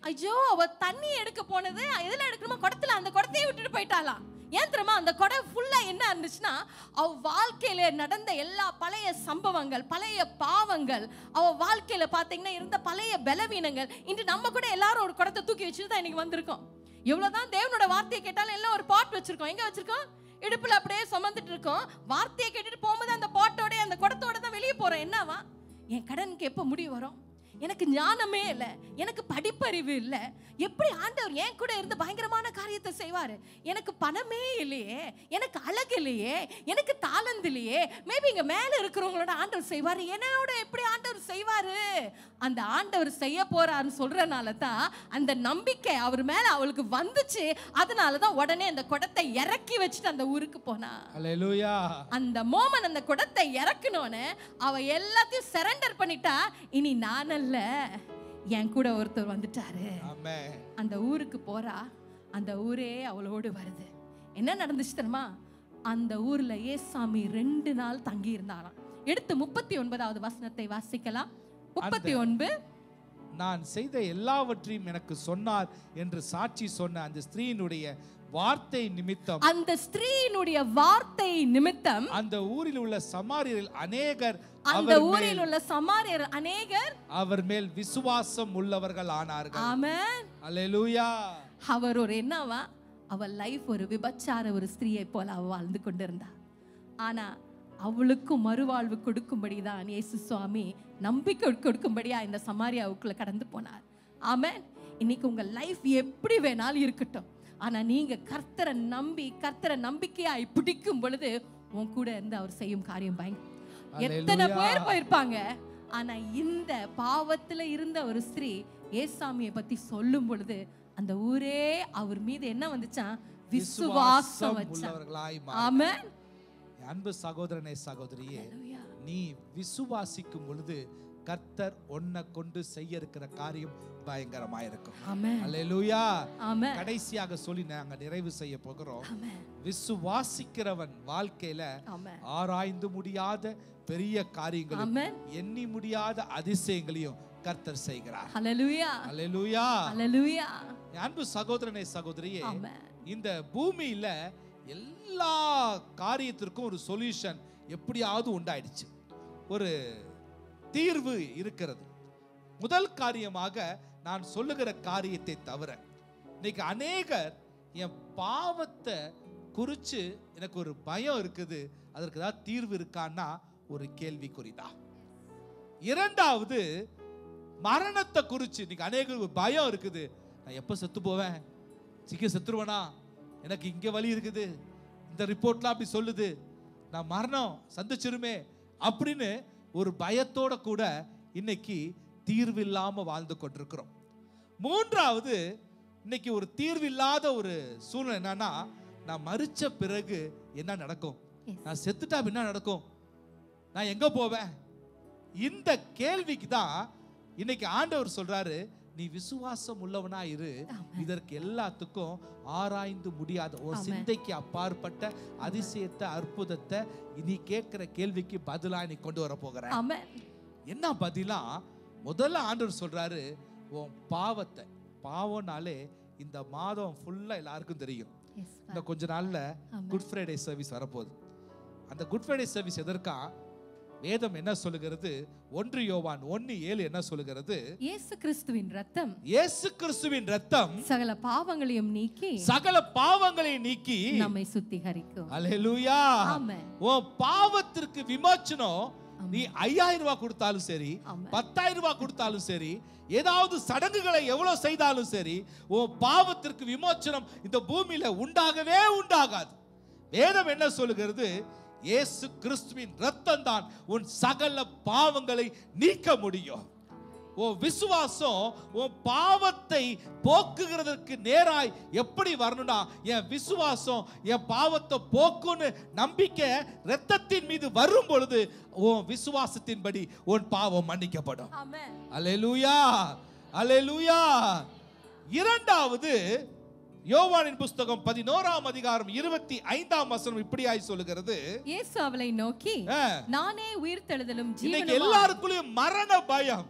ஐயோ, அவ தண்ணி எடுக்க போனது எதுல எடுக்கணுமா? குடத்துல. அந்த குடத்தையே விட்டுட்டு போயிட்டாலாம். ஏன் தெரியுமா? அந்த குடம் ஃபுல்லா என்ன இருந்துச்சுன்னா, அவ வாழ்க்கையில நடந்த எல்லா பழைய சம்பவங்கள், பழைய பாவங்கள், அவ வாழ்க்கையில பாத்தீங்கன்னா இருந்த பழைய பலவீனங்கள். இன்று நம்ம கூட எல்லாரும் ஒரு குடத்தை தூக்கி வச்சுட்டு தான் இன்னைக்கு வந்திருக்கோம். எவ்வளவுதான் தேவனோட வார்த்தையை கேட்டாலும் எல்லாம் ஒரு பாட் வச்சிருக்கோம். எங்க வச்சிருக்கோம்? இடுப்புல அப்படியே சுமந்துட்டு இருக்கோம். வார்த்தையை கேட்டுட்டு போகும்போது அந்த பாட்டோட அந்த குடத்தோட தான் வெளியே போறோம். என்னவா? என் கடனுக்கு எப்ப முடிவு வரும்? எனக்கு ஞானமே இல்லை, எனக்கு படிப்பறிவு இல்லை, எப்படி ஆண்டவர் என் கூட இருந்து பயங்கரமான காரியத்தை செய்வாரு? எனக்கு பணமே இல்லையே, எனக்கு அழகு இல்லையே, எனக்கு தாளந்து இல்லையே. மேபி இங்க மேல இருக்கிறவங்களோட ஆண்டவர் செய்வாரு, என்னோட எப்படி ஆண்டவர் செய்வாரு? அந்த ஆண்டவர் செய்ய போறாருன்னு சொல்றனால தான் அந்த நம்பிக்கை அவர் மேல அவளுக்கு வந்துச்சு. அதனால தான் உடனே அந்த குடத்தை இறக்கி வச்சுட்டு அந்த ஊருக்கு போனா. ஹல்லேலூயா. அந்த மோமன் அந்த குடத்தை இறக்கணும்னு அவ எல்லாத்தையும் சரண்டர் பண்ணிட்டா. இனி நான் அல்ல, என் கூட ஒருத்தர் வந்துட்டாரு. ஆமென். அந்த ஊருக்கு போறா. அந்த ஊரே அவளோடு வருது. என்ன நடந்துச்சு தெரியுமா? அந்த ஊர்ல ஏசாமி 2 நாள் தங்கி இருந்தாராம். எடுத்து 39வது வசனத்தை வாசிக்கலாம். 39. நான் செய்த எல்லாவற்றையும் எனக்கு சொன்னார் என்று சாட்சி சொன்ன அந்த ஸ்திரீயினுடைய வார்த்தை நிமித்தம், அந்த ஸ்திரீயினுடைய வார்த்தை நிமித்தம் அந்த ஊரில் உள்ள சமாரியரில் அநேகர், அந்த ஊரில் உள்ள சமாரியர் அநேகர் அவர் மேல் விசுவாசம் உள்ளவர்கள் ஆனார்கள். ஆமென். அல்லேலூயா. அவர் ஒரு என்னவா, அவள் லைஃப் ஒரு விபச்சார ஒரு ஸ்திரீயை போல அவள் வாழ்ந்து கொண்டிருந்தா. ஆனா அவளுக்கும் மறுவாழ்வு கொடுக்கும்படிதான் இயேசு சுவாமி நம்பிக்கை கொடுக்கும்படியா இந்த சமாரியாவுக்குள்ள கடந்து போனார். ஆமென். இன்னைக்கு உங்க லைஃப் எப்படி வேணாலும் இருக்கட்டும், ஆனா நீங்க கர்த்தரை நம்பி கர்த்தரை நம்பிக்கையாய் பிடிக்கும் பொழுது உன் கூட இருந்து அவர் செய்யும் காரியம் பயங்கர. எத்தனை பேர் போயிருப்பாங்க, ஆனா இந்த பாவத்துல இருந்த ஒரு ஸ்திரீ ஏசாமியை பத்தி சொல்லும் பொழுது அந்த ஊரே அவர் மீது என்ன வந்துச்சான்? விசுவாசம் உள்ளவர்களாய். ஆமென். அன்பு சகோதரனே சகோதரியே, நீ விசுவாசிக்கும் பொழுது கர்த்தர் உன்னை கொண்டு செய்ய இருக்கிற காரியம் பயங்கரமாயிருக்கும். அல்லேலூயா. கடைசியாக சொல்லி நாங்க நிறைவு செய்ய போகிறோம். விசுவாசிக்கிறவன் வாழ்க்கையில ஆராய்ந்து முடியாத பெரிய காரியங்களும் எண்ணி முடியாத அதிசயங்களையும் கர்த்தர் செய்கிறார். அல்லேலூயா. அல்லேலூயா. அல்லேலூயா. அன்பு சகோதரனே சகோதரியே, இந்த பூமியில எல்லா காரியத்திற்கும் ஒரு சொல்யூஷன் எப்படியாவது உண்டாயிடுச்சு, ஒரு தீர்வு இருக்கிறது. முதல் காரியமாக நான் சொல்லுகிற காரியத்தை தவிர இன்னைக்கு அநேகர் என் பாவத்தை குறிச்சு எனக்கு ஒரு பயம் இருக்குது, அதற்கு ஏதாவது தீர்வு இருக்கான்னா ஒரு கேள்விக்குறிதான். இரண்டாவது, மரணத்தை குறிச்சு இன்னைக்கு அநேகருக்கு பயம் இருக்குது. நான் எப்ப செத்து போவேன், சீக்கிரம் செத்துருவேனா, எனக்கு இங்க வலி இருக்குது, இந்த ரிப்போர்ட்லாம் அப்படி சொல்லுது, நான் மரணம் சந்திச்சிருமே அப்படின்னு ஒரு பயத்தோட கூட இன்னைக்கு தீர்வு இல்லாம வாழ்ந்து கொண்டிருக்கிறோம். மூன்றாவது, இன்னைக்கு ஒரு தீர்வு இல்லாத ஒரு சூழ்நிலை என்னன்னா, நான் மரிச்ச பிறகு என்ன நடக்கும், நான் செத்துட்டா என்ன நடக்கும், நான் எங்க போவேன். இந்த கேள்விக்கு தான் இன்னைக்கு ஆண்டவர் சொல்றாரு, நீ விசுவாசம் உள்ளவனா இரு, இதற்கு எல்லாத்துக்கும் ஆராய்ந்து முடியாத ஒரு சிந்தைக்கு அப்பாற்பட்ட அதிசயத்தை அற்புதத்தை நீ கேட்கிற கேள்விக்கு பதிலா நீ கொண்டு வர போகிற. என்ன பதிலா? முதல்ல ஆண்டவர் சொல்றாரு, உன் பாவத்தை, பாவம்னாலே இந்த மாதம் ஃபுல்லா எல்லாருக்கும் தெரியும், இந்த கொஞ்ச நாள்ல குட் ஃப்ரைடே சர்வீஸ் வரப்போகுது. அந்த குட் ஃப்ரைடே சர்வீஸ் எதற்கா? வேதம் என்ன சொல்லுகிறது? 1 யோவான் 1:7 என்ன சொல்லுகிறது? இயேசு கிறிஸ்துவின் இரத்தம், இயேசு கிறிஸ்துவின் இரத்தம் சகல பாவங்களையும் நீக்கி, சகல பாவங்களையும் நீக்கி நம்மை சுத்திகரிக்கும். அல்லேலூயா. ஆமென். உன் பாவத்திற்கு விமோசனம் நீ 5000 ரூபாய் கொடுத்தாலும் சரி, 10,000 ரூபாய் கொடுத்தாலும் சரி, ஏதாவது சடங்குகளை எவ்வளவு செய்தாலும் சரி, உன் பாவத்திற்கு விமோசனம் இந்த பூமியில உண்டாகவே உண்டாகாது. வேதம் என்ன சொல்லுகிறது? இயேசு கிறிஸ்துவின் இரத்தம் தான் உன் சகல பாவங்களை நீக்க முடியும். உன் விசுவாசம் உன் பாவத்தை போக்குகிறதற்கு நேராய் எப்படி வரணும்னா, என் விசுவாசம் என் பாவத்தை போக்குன்னு நம்பிக்கை இரத்தத்தின் மீது வரும் பொழுது உன் விசுவாசத்தின்படி உன் பாவம் மன்னிக்கப்படும். அல்லேலூயா. அல்லேலூயா. இரண்டாவது, யோவானின் புத்தகம் 11ஆம் அதிகாரம் 25ஆம் வசனம் இப்படியாய் சொல்லுகிறது, இயேசு அவளை நோக்கி, நானே உயிர்த்தெழுதலும் ஜீவனும். இன்னைக்கு எல்லாருக்குள்ளயும் மரண பயம்,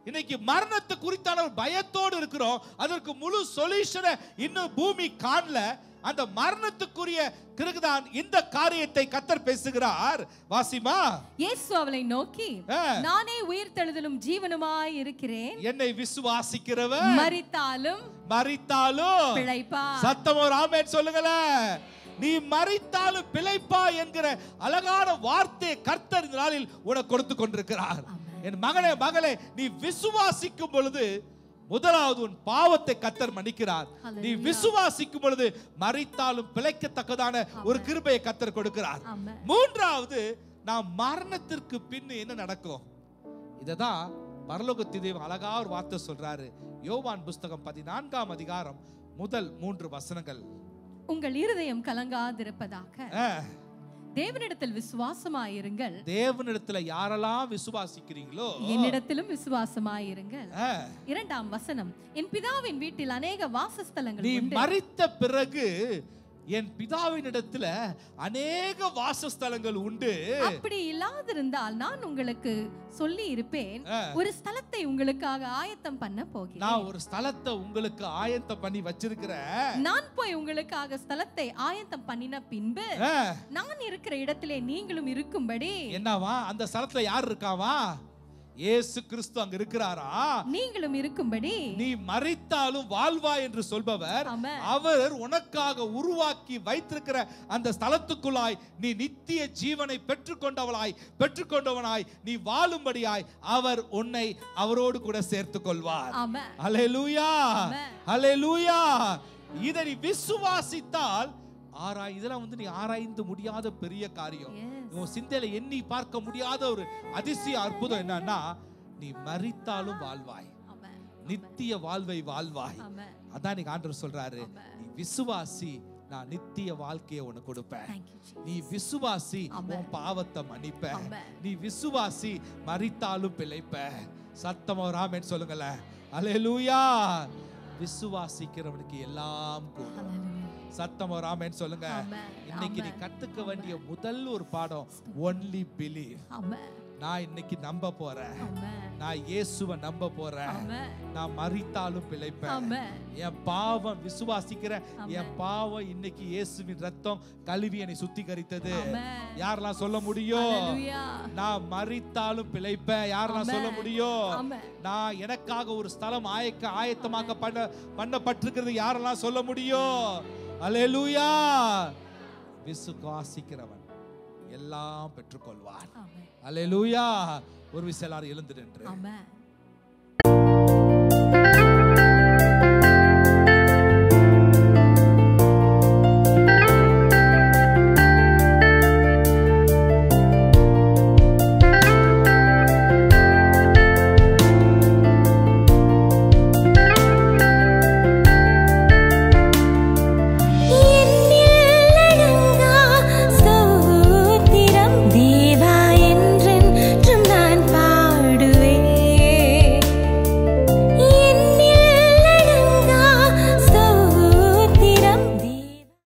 இன்னைக்கு மரணத்தை குறித்தான ஒரு பயத்தோடு இருக்கிறோம். அதற்கு முழு சொல்யூஷனை இன்னும் பூமி காணல. அந்த மரணத்துக்குரிய கிருகுதான் இந்த காரியத்தை கர்த்தர் பேசுகிறார். வாசிமா. இயேசு அவளை நோக்கி, நானே உயிர்த்தெழுதலும் ஜீவனுமாய் இருக்கிறேன், என்னை விசுவாசிக்கிறவன் மரித்தாலும் பிழைப்பா. சத்தம் ஒரு ஆமென் சொல்லுங்களேன். நீ மரித்தாலும் பிழைப்பா என்கிற அழகான வார்த்தையை கர்த்தர் இந்த நாளில் உனக்கு கொடுத்து கொண்டிருக்கிறார். என் மகனே, மகளே, நீ விசுவாசிக்கும் பொழுது முதலாவது உன் பாவத்தை கர்த்தர் மன்னிக்கிறார். நீ விசுவாசிக்கும் பொழுது மரித்தாலும் பிழைக்கத்தக்கதான ஒரு கிருபையை கர்த்தர் கொடுக்கிறார். மூன்றாவது, நாம் மரணத்திற்கு பின் என்ன நடக்கும், இததான் பரலோகத்தின் தேவன் அழகா ஒரு வார்த்தை சொல்றாரு. யோவான் புஸ்தகம் 14ஆம் அதிகாரம் முதல் 3 வசனங்கள். உங்கள் இருதயம் கலங்காதிருப்பதாக தேவனிடத்தில் விசுவாசமாயிருங்கள். தேவனிடத்துல யாரெல்லாம் விசுவாசிக்கிறீங்களோ என்னிடத்திலும் விசுவாசமாயிருங்கள். 2ஆம் வசனம், என் பிதாவின் வீட்டில் அநேக வாசஸ்தலங்கள் உண்டு. நீ மரித்த பிறகு என் பிதாவின் இடத்துல அநேக வாசஸ்தலங்கள் உண்டு. அப்படி இல்லாதிருந்தால் நான் உங்களுக்கு சொல்லி இருப்பேன், ஒரு ஸ்தலத்தை உங்களுக்காக ஆயத்தம் பண்ண போகிறேன். நான் ஒரு ஸ்தலத்தை உங்களுக்கு ஆயத்தம் பண்ணி வச்சிருக்கிறேன். நான் போய் உங்களுக்காக ஸ்தலத்தை ஆயத்தம் பண்ணின பின்பு நான் இருக்கிற இடத்திலே நீங்களும் இருக்கும்படி. என்னவா அந்த ஸ்தலத்துல யார் இருக்காவா? இயேசு கிறிஸ்து அங்க இருக்கிறாரா? நீங்களும் இருக்கும்படி. நீ மரித்தாலும் வாழ்வாய் என்று சொல்பவர் அவர் உனக்காக உருவாக்கி வைத்திருக்கிற அந்த ஸ்தலத்துக்குள்ளாய் நீ நித்திய ஜீவனை பெற்றுக்கொண்டவனாய் நீ வாழும்படியாய் அவர் உன்னை அவரோடு கூட சேர்த்துக் கொள்வார். அல்லேலூயா, அல்லேலூயா. இதை நீ விசுவாசித்தால் இதெல்லாம் நீ ஆராய்ந்து முடியாத பெரிய காரியம். உன் சிந்தையில எண்ணி பார்க்க முடியாத ஒரு அதிசய அற்புதம் என்னன்னா, நீ மரித்தாலும் வாழ்வாய், நித்திய வாழ்வை வாழ்வாய். அதான் நீங்க ஆண்டவர் சொல்றாரு, நீ விசுவாசி, நான் நித்திய வாழ்க்கையை உனக்கு கொடுப்பேன். நீ விசுவாசி, உன் பாவத்தை மன்னிப்பேன். நீ விசுவாசி, மரித்தாலும் பிழைப்ப. சத்தமா ஒரு ஆமென் சொல்லுங்களேன். அல்லேலூயா. விசுவாசிக்கிறவனுக்கு எல்லாம் கூடும். சத்தம் ஒரு ஆமென் சொல்லுங்க. இன்னைக்கு நீ கத்துக்க வேண்டிய முதல் ஒரு பாடம், only believe. நான் இன்னைக்கு நம்ப போறேன், நான் இயேசுவை நம்ப போறேன். நான் மரித்தாலும் பிழைப்பேன். என் பாவம் விசுவாசிக்கிறேன். என் பாவம் இன்னைக்கு இயேசுவின் ரத்தம் கழுவி என்னை சுத்திகரித்தது. யாரெல்லாம் சொல்ல முடியும்? நான் மரித்தாலும் பிழைப்பேன். யாரெல்லாம் சொல்ல முடியும்? நான் எனக்காக ஒரு ஸ்தலம் ஆயத்தமாக பண்ணப்பட்டிருக்கிறது. யாரெல்லாம் சொல்ல முடியும்? அல்லேலூயா. விசுவாசிக்கிறவன் எல்லாம் பெற்றுக்கொள்வான். அல்லேலூயா. ஒரு விஷயம் எல்லாரும் எழுந்து நின்று